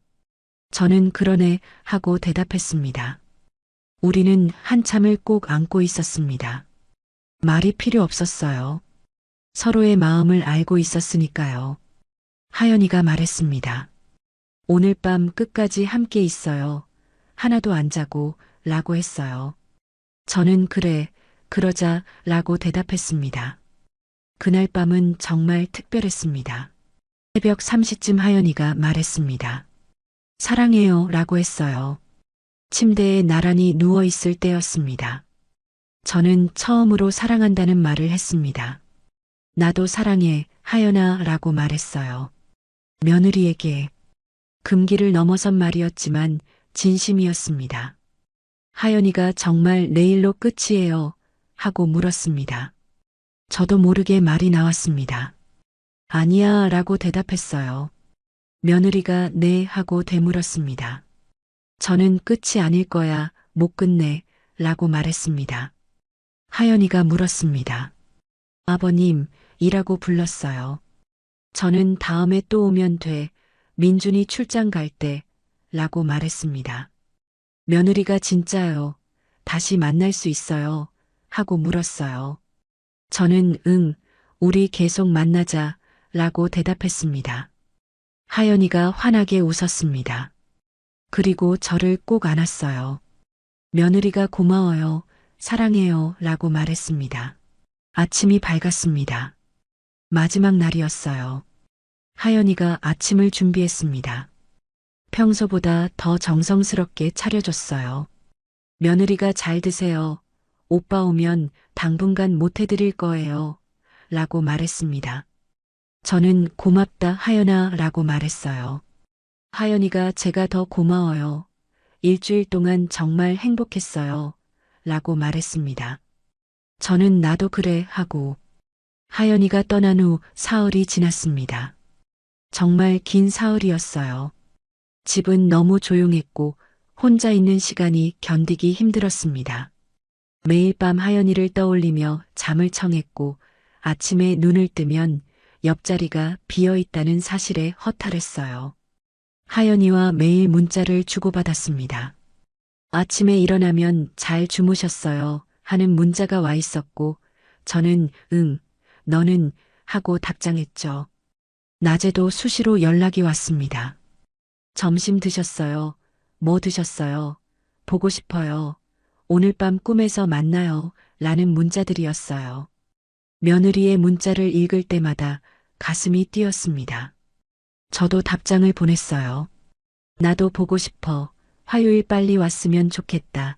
S1: 저는 그러네 하고 대답했습니다. 우리는 한참을 꼭 안고 있었습니다. 말이 필요 없었어요. 서로의 마음을 알고 있었으니까요. 하연이가 말했습니다. 오늘 밤 끝까지 함께 있어요. 하나도 안 자고 라고 했어요. 저는 그래, 그러자 라고 대답했습니다. 그날 밤은 정말 특별했습니다. 새벽 3시쯤 하연이가 말했습니다. 사랑해요 라고 했어요. 침대에 나란히 누워있을 때였습니다. 저는 처음으로 사랑한다는 말을 했습니다. 나도 사랑해, 하연아 라고 말했어요. 며느리에게 금기를 넘어선 말이었지만 진심이었습니다. 하연이가 정말 내일로 끝이에요 하고 물었습니다. 저도 모르게 말이 나왔습니다. 아니야 라고 대답했어요. 며느리가 네 하고 되물었습니다. 저는 끝이 아닐 거야, 못 끝내 라고 말했습니다. 하연이가 물었습니다. 아버님, 이라고 불렀어요. 저는 다음에 또 오면 돼, 민준이 출장 갈 때 라고 말했습니다. 며느리가 진짜요. 다시 만날 수 있어요. 하고 물었어요. 저는 응, 우리 계속 만나자 라고 대답했습니다. 하연이가 환하게 웃었습니다. 그리고 저를 꼭 안았어요. 며느리가 고마워요. 사랑해요. 라고 말했습니다. 아침이 밝았습니다. 마지막 날이었어요. 하연이가 아침을 준비했습니다. 평소보다 더 정성스럽게 차려줬어요. 며느리가 잘 드세요. 오빠 오면 당분간 못 해드릴 거예요. 라고 말했습니다. 저는 고맙다 하연아 라고 말했어요. 하연이가 제가 더 고마워요. 일주일 동안 정말 행복했어요. 라고 말했습니다. 저는 나도 그래 하고 하연이가 떠난 후 사흘이 지났습니다. 정말 긴 사흘이었어요. 집은 너무 조용했고 혼자 있는 시간이 견디기 힘들었습니다. 매일 밤 하연이를 떠올리며 잠을 청했고 아침에 눈을 뜨면 옆자리가 비어 있다는 사실에 허탈했어요. 하연이와 매일 문자를 주고받았습니다. 아침에 일어나면 잘 주무셨어요 하는 문자가 와 있었고 저는 응, 너는 하고 답장했죠. 낮에도 수시로 연락이 왔습니다. 점심 드셨어요? 뭐 드셨어요? 보고 싶어요. 오늘 밤 꿈에서 만나요. 라는 문자들이었어요. 며느리의 문자를 읽을 때마다 가슴이 뛰었습니다. 저도 답장을 보냈어요. 나도 보고 싶어. 화요일 빨리 왔으면 좋겠다.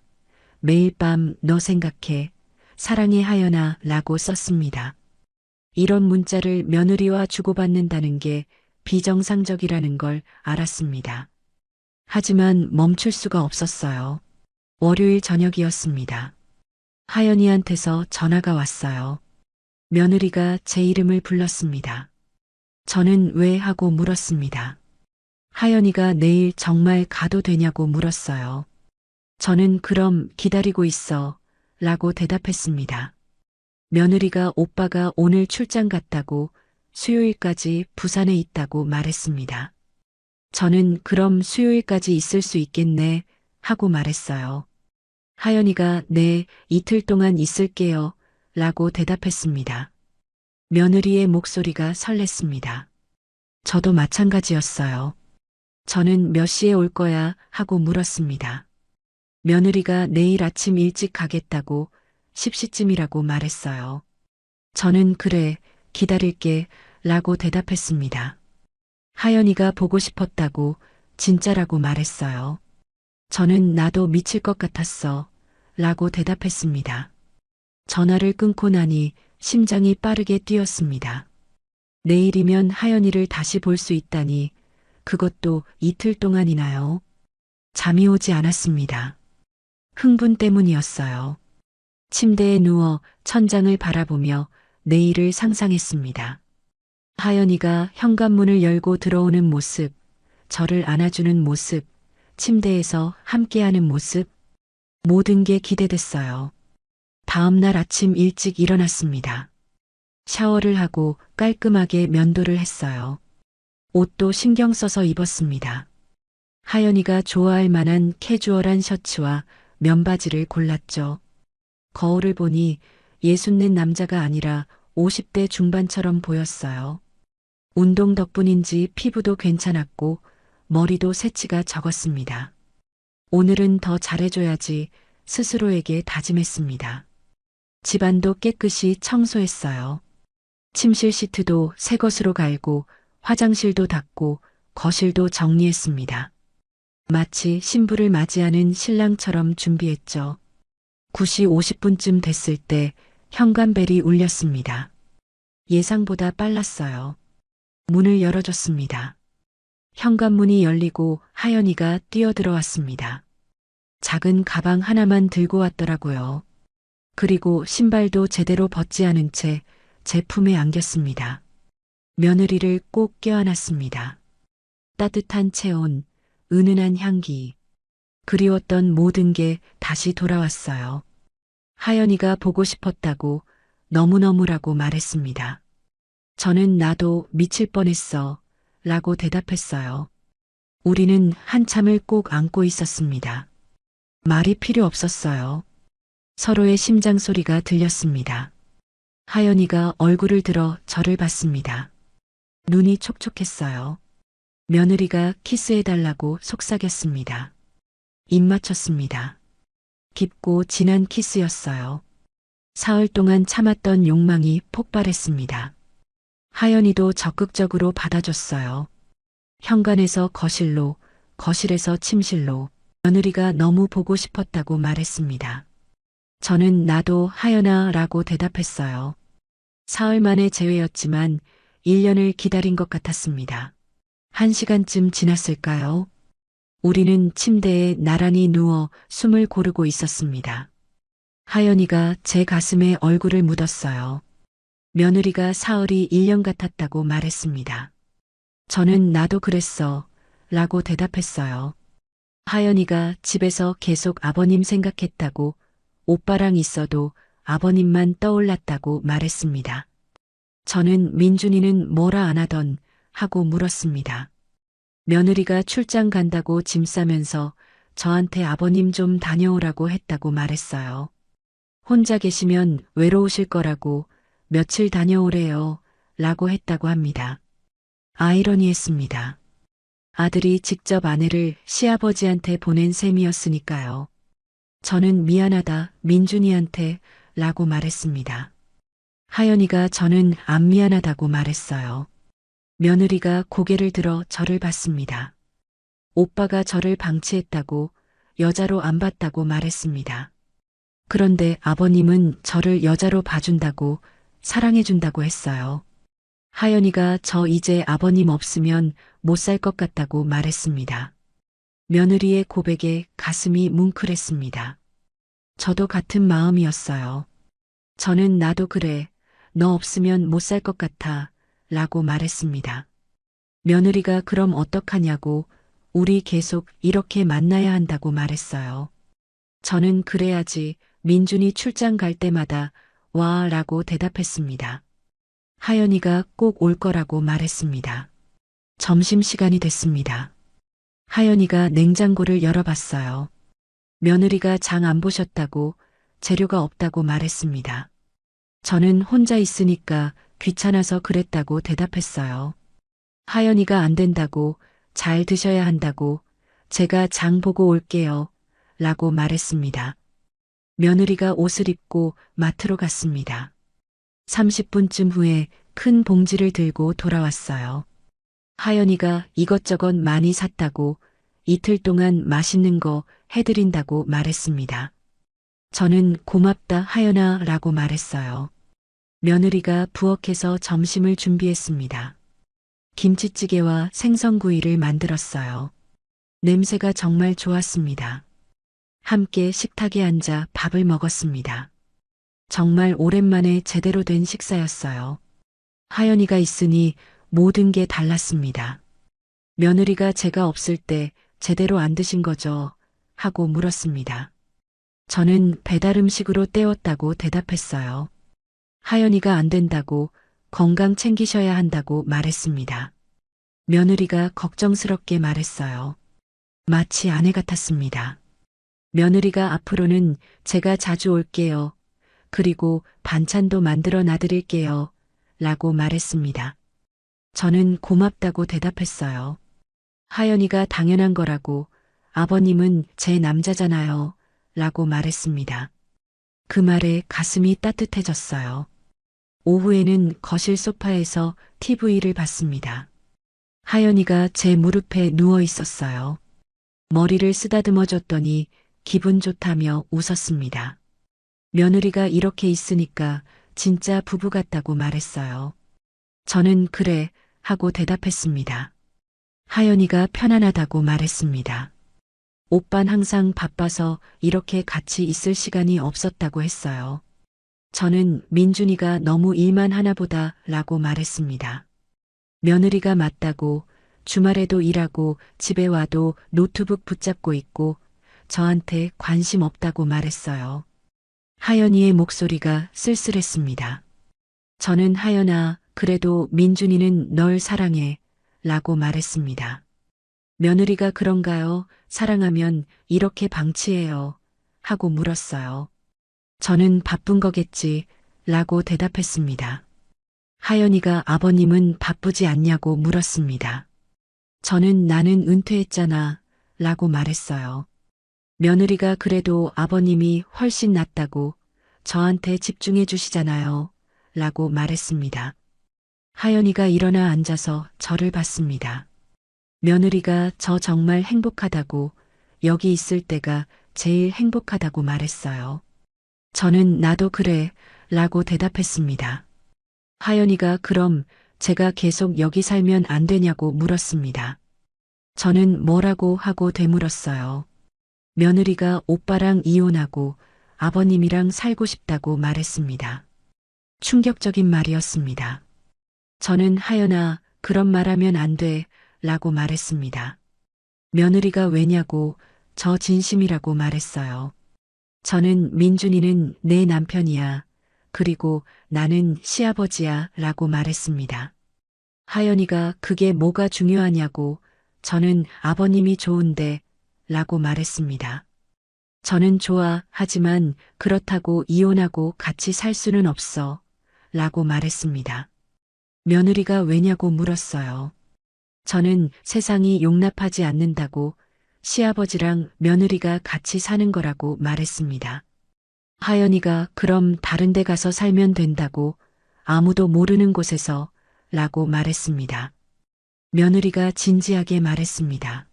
S1: 매일 밤 너 생각해. 사랑해 하연아 라고 썼습니다. 이런 문자를 며느리와 주고받는다는 게 비정상적이라는 걸 알았습니다. 하지만 멈출 수가 없었어요. 월요일 저녁이었습니다. 하연이한테서 전화가 왔어요. 며느리가 제 이름을 불렀습니다. 저는 왜 하고 물었습니다. 하연이가 내일 정말 가도 되냐고 물었어요. 저는 그럼 기다리고 있어 라고 대답했습니다. 며느리가 오빠가 오늘 출장 갔다고 수요일까지 부산에 있다고 말했습니다. 저는 그럼 수요일까지 있을 수 있겠네 하고 말했어요. 하연이가 네, 이틀 동안 있을게요 라고 대답했습니다. 며느리의 목소리가 설렜습니다. 저도 마찬가지였어요. 저는 몇 시에 올 거야 하고 물었습니다. 며느리가 내일 아침 일찍 가겠다고 10시쯤이라고 말했어요. 저는 그래, 기다릴게 라고 대답했습니다. 하연이가 보고 싶었다고 진짜라고 말했어요. 저는 나도 미칠 것 같았어 라고 대답했습니다. 전화를 끊고 나니 심장이 빠르게 뛰었습니다. 내일이면 하연이를 다시 볼 수 있다니 그것도 이틀 동안이나요? 잠이 오지 않았습니다. 흥분 때문이었어요. 침대에 누워 천장을 바라보며 내일을 상상했습니다. 하연이가 현관문을 열고 들어오는 모습, 저를 안아주는 모습, 침대에서 함께하는 모습, 모든 게 기대됐어요. 다음 날 아침 일찍 일어났습니다. 샤워를 하고 깔끔하게 면도를 했어요. 옷도 신경 써서 입었습니다. 하연이가 좋아할 만한 캐주얼한 셔츠와 면바지를 골랐죠. 거울을 보니 예순낸 남자가 아니라 50대 중반처럼 보였어요. 운동 덕분인지 피부도 괜찮았고 머리도 새치가 적었습니다. 오늘은 더 잘해줘야지 스스로에게 다짐했습니다. 집안도 깨끗이 청소했어요. 침실 시트도 새 것으로 갈고 화장실도 닦고 거실도 정리했습니다. 마치 신부를 맞이하는 신랑처럼 준비했죠. 9시 50분쯤 됐을 때 현관벨이 울렸습니다. 예상보다 빨랐어요. 문을 열어줬습니다. 현관문이 열리고 하연이가 뛰어들어왔습니다. 작은 가방 하나만 들고 왔더라고요. 그리고 신발도 제대로 벗지 않은 채 제 품에 안겼습니다. 며느리를 꼭 껴안았습니다. 따뜻한 체온, 은은한 향기. 그리웠던 모든 게 다시 돌아왔어요. 하연이가 보고 싶었다고 너무너무라고 말했습니다. 저는 나도 미칠 뻔했어 라고 대답했어요. 우리는 한참을 꼭 안고 있었습니다. 말이 필요 없었어요. 서로의 심장 소리가 들렸습니다. 하연이가 얼굴을 들어 저를 봤습니다. 눈이 촉촉했어요. 며느리가 키스해달라고 속삭였습니다. 입 맞췄습니다. 깊고 진한 키스였어요. 사흘 동안 참았던 욕망이 폭발했습니다. 하연이도 적극적으로 받아줬어요. 현관에서 거실로, 거실에서 침실로, 며느리가 너무 보고 싶었다고 말했습니다. 저는 나도 하연아라고 대답했어요. 사흘 만에 재회였지만 1년을 기다린 것 같았습니다. 1시간쯤 지났을까요? 우리는 침대에 나란히 누워 숨을 고르고 있었습니다. 하연이가 제 가슴에 얼굴을 묻었어요. 며느리가 사흘이 1년 같았다고 말했습니다. 저는 나도 그랬어 라고 대답했어요. 하연이가 집에서 계속 아버님 생각했다고, 오빠랑 있어도 아버님만 떠올랐다고 말했습니다. 저는 민준이는 뭐라 안 하던 하고 물었습니다. 며느리가 출장 간다고 짐 싸면서 저한테 아버님 좀 다녀오라고 했다고 말했어요. 혼자 계시면 외로우실 거라고 며칠 다녀오래요 라고 했다고 합니다. 아이러니했습니다. 아들이 직접 아내를 시아버지한테 보낸 셈이었으니까요. 저는 미안하다 민준이한테 라고 말했습니다. 하연이가 저는 안 미안하다고 말했어요. 며느리가 고개를 들어 저를 봤습니다. 오빠가 저를 방치했다고, 여자로 안 봤다고 말했습니다. 그런데 아버님은 저를 여자로 봐준다고, 사랑해준다고 했어요. 하연이가 저 이제 아버님 없으면 못 살 것 같다고 말했습니다. 며느리의 고백에 가슴이 뭉클했습니다. 저도 같은 마음이었어요. 저는 나도 그래, 너 없으면 못 살 것 같아 라고 말했습니다. 며느리가 그럼 어떡하냐고, 우리 계속 이렇게 만나야 한다고 말했어요. 저는 그래야지 민준이 출장 갈 때마다 와 라고 대답했습니다. 하연이가 꼭 올 거라고 말했습니다. 점심시간이 됐습니다. 하연이가 냉장고를 열어봤어요. 며느리가 장 안 보셨다고, 재료가 없다고 말했습니다. 저는 혼자 있으니까 귀찮아서 그랬다고 대답했어요. 하연이가 안 된다고, 잘 드셔야 한다고, 제가 장 보고 올게요 라고 말했습니다. 며느리가 옷을 입고 마트로 갔습니다. 30분쯤 후에 큰 봉지를 들고 돌아왔어요. 하연이가 이것저것 많이 샀다고, 이틀 동안 맛있는 거 해드린다고 말했습니다. 저는 고맙다 하연아 라고 말했어요. 며느리가 부엌에서 점심을 준비했습니다. 김치찌개와 생선구이를 만들었어요. 냄새가 정말 좋았습니다. 함께 식탁에 앉아 밥을 먹었습니다. 정말 오랜만에 제대로 된 식사였어요. 하연이가 있으니 모든 게 달랐습니다. 며느리가 제가 없을 때 제대로 안 드신 거죠? 하고 물었습니다. 저는 배달 음식으로 때웠다고 대답했어요. 하연이가 안 된다고, 건강 챙기셔야 한다고 말했습니다. 며느리가 걱정스럽게 말했어요. 마치 아내 같았습니다. 며느리가 앞으로는 제가 자주 올게요. 그리고 반찬도 만들어 놔드릴게요. 라고 말했습니다. 저는 고맙다고 대답했어요. 하연이가 당연한 거라고, 아버님은 제 남자잖아요. 라고 말했습니다. 그 말에 가슴이 따뜻해졌어요. 오후에는 거실 소파에서 TV를 봤습니다. 하연이가 제 무릎에 누워 있었어요. 머리를 쓰다듬어 줬더니 기분 좋다며 웃었습니다. 며느리가 이렇게 있으니까 진짜 부부 같다고 말했어요. 저는 그래 하고 대답했습니다. 하연이가 편안하다고 말했습니다. 오빤 항상 바빠서 이렇게 같이 있을 시간이 없었다고 했어요. 저는 민준이가 너무 일만 하나 보다 라고 말했습니다. 며느리가 맞다고, 주말에도 일하고 집에 와도 노트북 붙잡고 있고 저한테 관심 없다고 말했어요. 하연이의 목소리가 쓸쓸했습니다. 저는 하연아, 그래도 민준이는 널 사랑해 라고 말했습니다. 며느리가 그런가요? 사랑하면 이렇게 방치해요. 하고 물었어요. 저는 바쁜 거겠지. 라고 대답했습니다. 하연이가 아버님은 바쁘지 않냐고 물었습니다. 저는 나는 은퇴했잖아. 라고 말했어요. 며느리가 그래도 아버님이 훨씬 낫다고 저한테 집중해 주시잖아요. 라고 말했습니다. 하연이가 일어나 앉아서 저를 봤습니다. 며느리가 저 정말 행복하다고 여기 있을 때가 제일 행복하다고 말했어요. 저는 나도 그래 라고 대답했습니다. 하연이가 그럼 제가 계속 여기 살면 안 되냐고 물었습니다. 저는 뭐라고 하고 되물었어요. 며느리가 오빠랑 이혼하고 아버님이랑 살고 싶다고 말했습니다. 충격적인 말이었습니다. 저는 하연아, 그런 말하면 안 돼, 라고 말했습니다. 며느리가 왜냐고 저 진심이라고 말했어요. 저는 민준이는 내 남편이야. 그리고 나는 시아버지야 라고 말했습니다. 하연이가 그게 뭐가 중요하냐고 저는 아버님이 좋은데 라고 말했습니다. 저는 좋아 하지만 그렇다고 이혼하고 같이 살 수는 없어 라고 말했습니다. 며느리가 왜냐고 물었어요. 저는 세상이 용납하지 않는다고 시아버지랑 며느리가 같이 사는 거라고 말했습니다. 하연이가 그럼 다른 데 가서 살면 된다고 아무도 모르는 곳에서 라고 말했습니다. 며느리가 진지하게 말했습니다.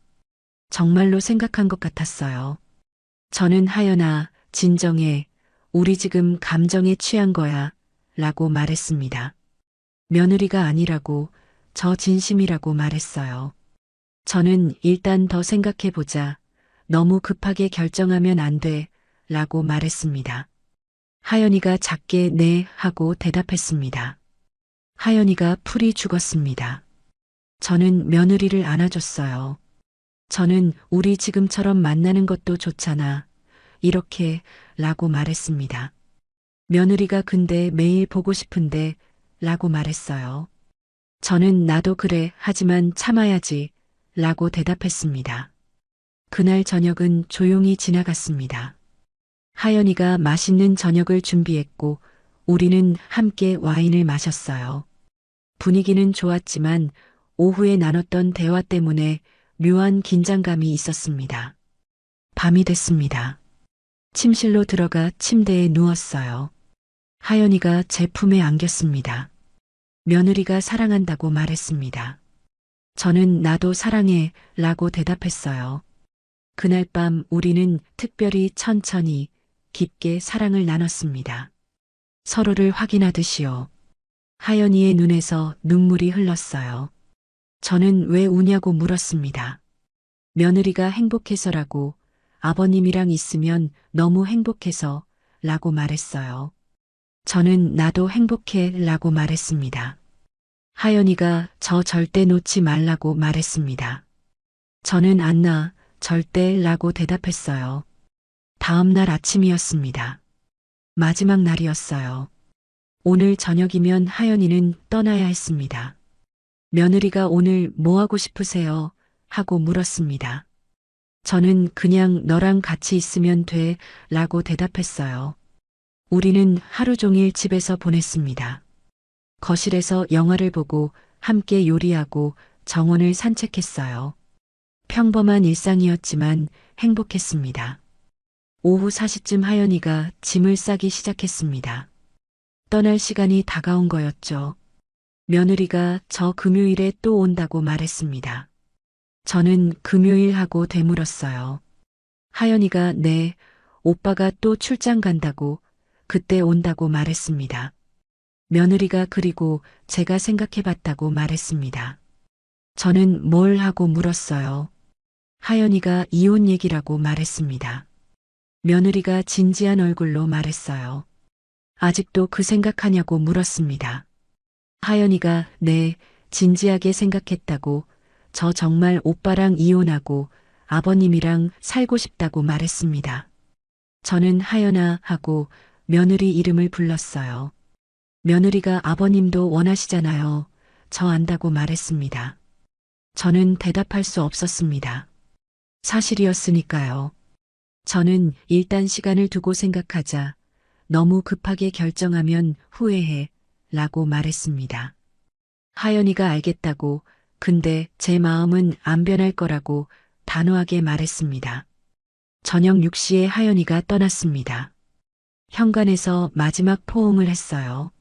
S1: 정말로 생각한 것 같았어요. 저는 하연아, 진정해. 우리 지금 감정에 취한 거야. 라고 말했습니다. 며느리가 아니라고 저 진심이라고 말했어요. 저는 일단 더 생각해보자. 너무 급하게 결정하면 안 돼. 라고 말했습니다. 하연이가 작게 네 하고 대답했습니다. 하연이가 풀이 죽었습니다. 저는 며느리를 안아줬어요. 저는 우리 지금처럼 만나는 것도 좋잖아. 이렇게 라고 말했습니다. 며느리가 근데 매일 보고 싶은데 라고 말했어요. 저는 나도 그래 하지만 참아야지 라고 대답했습니다. 그날 저녁은 조용히 지나갔습니다. 하연이가 맛있는 저녁을 준비했고 우리는 함께 와인을 마셨어요. 분위기는 좋았지만 오후에 나눴던 대화 때문에 묘한 긴장감이 있었습니다. 밤이 됐습니다. 침실로 들어가 침대에 누웠어요. 하연이가 제 품에 안겼습니다. 며느리가 사랑한다고 말했습니다. 저는 나도 사랑해 라고 대답했어요. 그날 밤 우리는 특별히 천천히 깊게 사랑을 나눴습니다. 서로를 확인하듯이요. 하연이의 눈에서 눈물이 흘렀어요. 저는 왜 우냐고 물었습니다. 며느리가 행복해서라고 아버님이랑 있으면 너무 행복해서 라고 말했어요. 저는 나도 행복해 라고 말했습니다. 하연이가 저 절대 놓지 말라고 말했습니다. 저는 안 나, 절대 라고 대답했어요. 다음 날 아침이었습니다. 마지막 날이었어요. 오늘 저녁이면 하연이는 떠나야 했습니다. 며느리가 오늘 뭐 하고 싶으세요? 하고 물었습니다. 저는 그냥 너랑 같이 있으면 돼 라고 대답했어요. 우리는 하루 종일 집에서 보냈습니다. 거실에서 영화를 보고 함께 요리하고 정원을 산책했어요. 평범한 일상이었지만 행복했습니다. 오후 4시쯤 하연이가 짐을 싸기 시작했습니다. 떠날 시간이 다가온 거였죠. 며느리가 저 금요일에 또 온다고 말했습니다. 저는 금요일 하고 되물었어요. 하연이가 네, 오빠가 또 출장 간다고 그때 온다고 말했습니다. 며느리가 그리고 제가 생각해봤다고 말했습니다. 저는 뭘 하고 물었어요. 하연이가 이혼 얘기라고 말했습니다. 며느리가 진지한 얼굴로 말했어요. 아직도 그 생각하냐고 물었습니다. 하연이가 네, 진지하게 생각했다고 저 정말 오빠랑 이혼하고 아버님이랑 살고 싶다고 말했습니다. 저는 하연아 하고 며느리 이름을 불렀어요. 며느리가 아버님도 원하시잖아요. 저 안다고 말했습니다. 저는 대답할 수 없었습니다. 사실이었으니까요. 저는 일단 시간을 두고 생각하자. 너무 급하게 결정하면 후회해. 라고 말했습니다. 하연이가 알겠다고, 근데 제 마음은 안 변할 거라고 단호하게 말했습니다. 저녁 6시에 하연이가 떠났습니다. 현관에서 마지막 포옹을 했어요.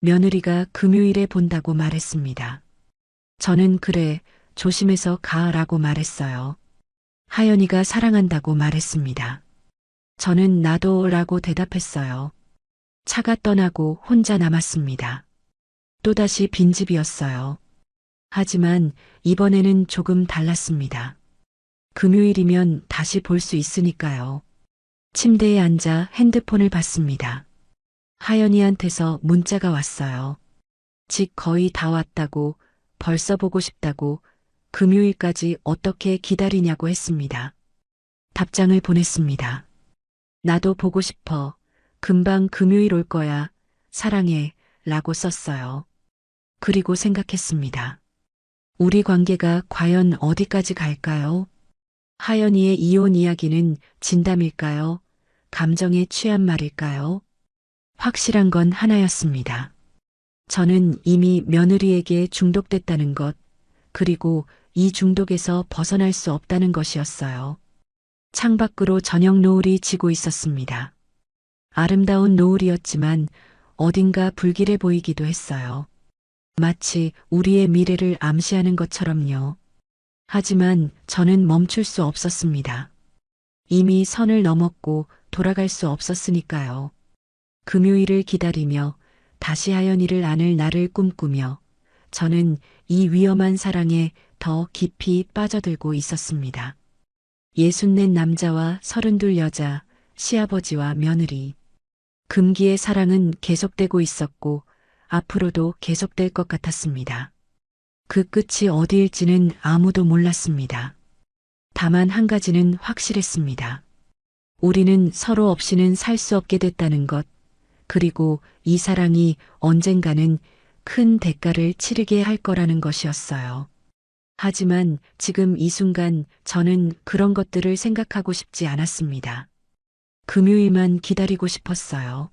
S1: 며느리가 금요일에 본다고 말했습니다. 저는 그래, 조심해서 가라고 말했어요. 하연이가 사랑한다고 말했습니다. 저는 나도라고 대답했어요. 차가 떠나고 혼자 남았습니다. 또다시 빈집이었어요. 하지만 이번에는 조금 달랐습니다. 금요일이면 다시 볼 수 있으니까요. 침대에 앉아 핸드폰을 봤습니다. 하연이한테서 문자가 왔어요. 집 거의 다 왔다고, 벌써 보고 싶다고, 금요일까지 어떻게 기다리냐고 했습니다. 답장을 보냈습니다. 나도 보고 싶어. 금방 금요일 올 거야. 사랑해. 라고 썼어요. 그리고 생각했습니다. 우리 관계가 과연 어디까지 갈까요? 하연이의 이혼 이야기는 진담일까요? 감정에 취한 말일까요? 확실한 건 하나였습니다. 저는 이미 며느리에게 중독됐다는 것, 그리고 이 중독에서 벗어날 수 없다는 것이었어요. 창밖으로 저녁 노을이 지고 있었습니다. 아름다운 노을이었지만 어딘가 불길해 보이기도 했어요. 마치 우리의 미래를 암시하는 것처럼요. 하지만 저는 멈출 수 없었습니다. 이미 선을 넘었고 돌아갈 수 없었으니까요. 금요일을 기다리며 다시 하연이를 안을 날을 꿈꾸며 저는 이 위험한 사랑에 더 깊이 빠져들고 있었습니다. 64 남자와 32 여자, 시아버지와 며느리. 금기의 사랑은 계속되고 있었고 앞으로도 계속될 것 같았습니다. 그 끝이 어디일지는 아무도 몰랐습니다. 다만 한 가지는 확실했습니다. 우리는 서로 없이는 살 수 없게 됐다는 것, 그리고 이 사랑이 언젠가는 큰 대가를 치르게 할 거라는 것이었어요. 하지만 지금 이 순간 저는 그런 것들을 생각하고 싶지 않았습니다. 금요일만 기다리고 싶었어요.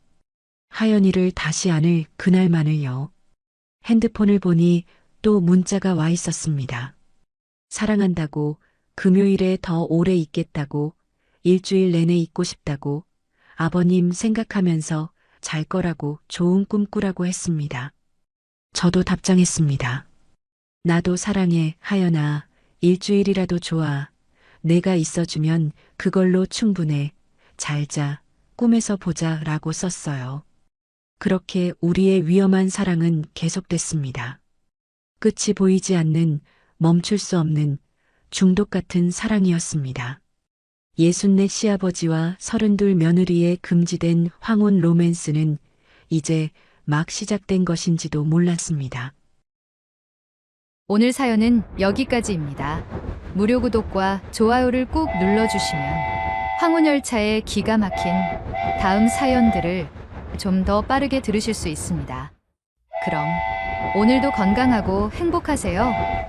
S1: 하연이를 다시 안을 그날만을요. 핸드폰을 보니 또 문자가 와 있었습니다. 사랑한다고, 금요일에 더 오래 있겠다고, 일주일 내내 있고 싶다고, 아버님 생각하면서 잘 거라고 좋은 꿈 꾸라고 했습니다. 저도 답장했습니다. 나도 사랑해, 하연아. 일주일이라도 좋아. 내가 있어주면 그걸로 충분해. 잘 자. 꿈에서 보자. 라고 썼어요. 그렇게 우리의 위험한 사랑은 계속됐습니다. 끝이 보이지 않는, 멈출 수 없는 중독 같은 사랑이었습니다. 64 시아버지와 32 며느리의 금지된 황혼 로맨스는 이제 막 시작된 것인지도 몰랐습니다.
S2: 오늘 사연은 여기까지입니다. 무료 구독과 좋아요를 꾹 눌러주시면 황혼열차의 기가 막힌 다음 사연들을 좀 더 빠르게 들으실 수 있습니다. 그럼 오늘도 건강하고 행복하세요.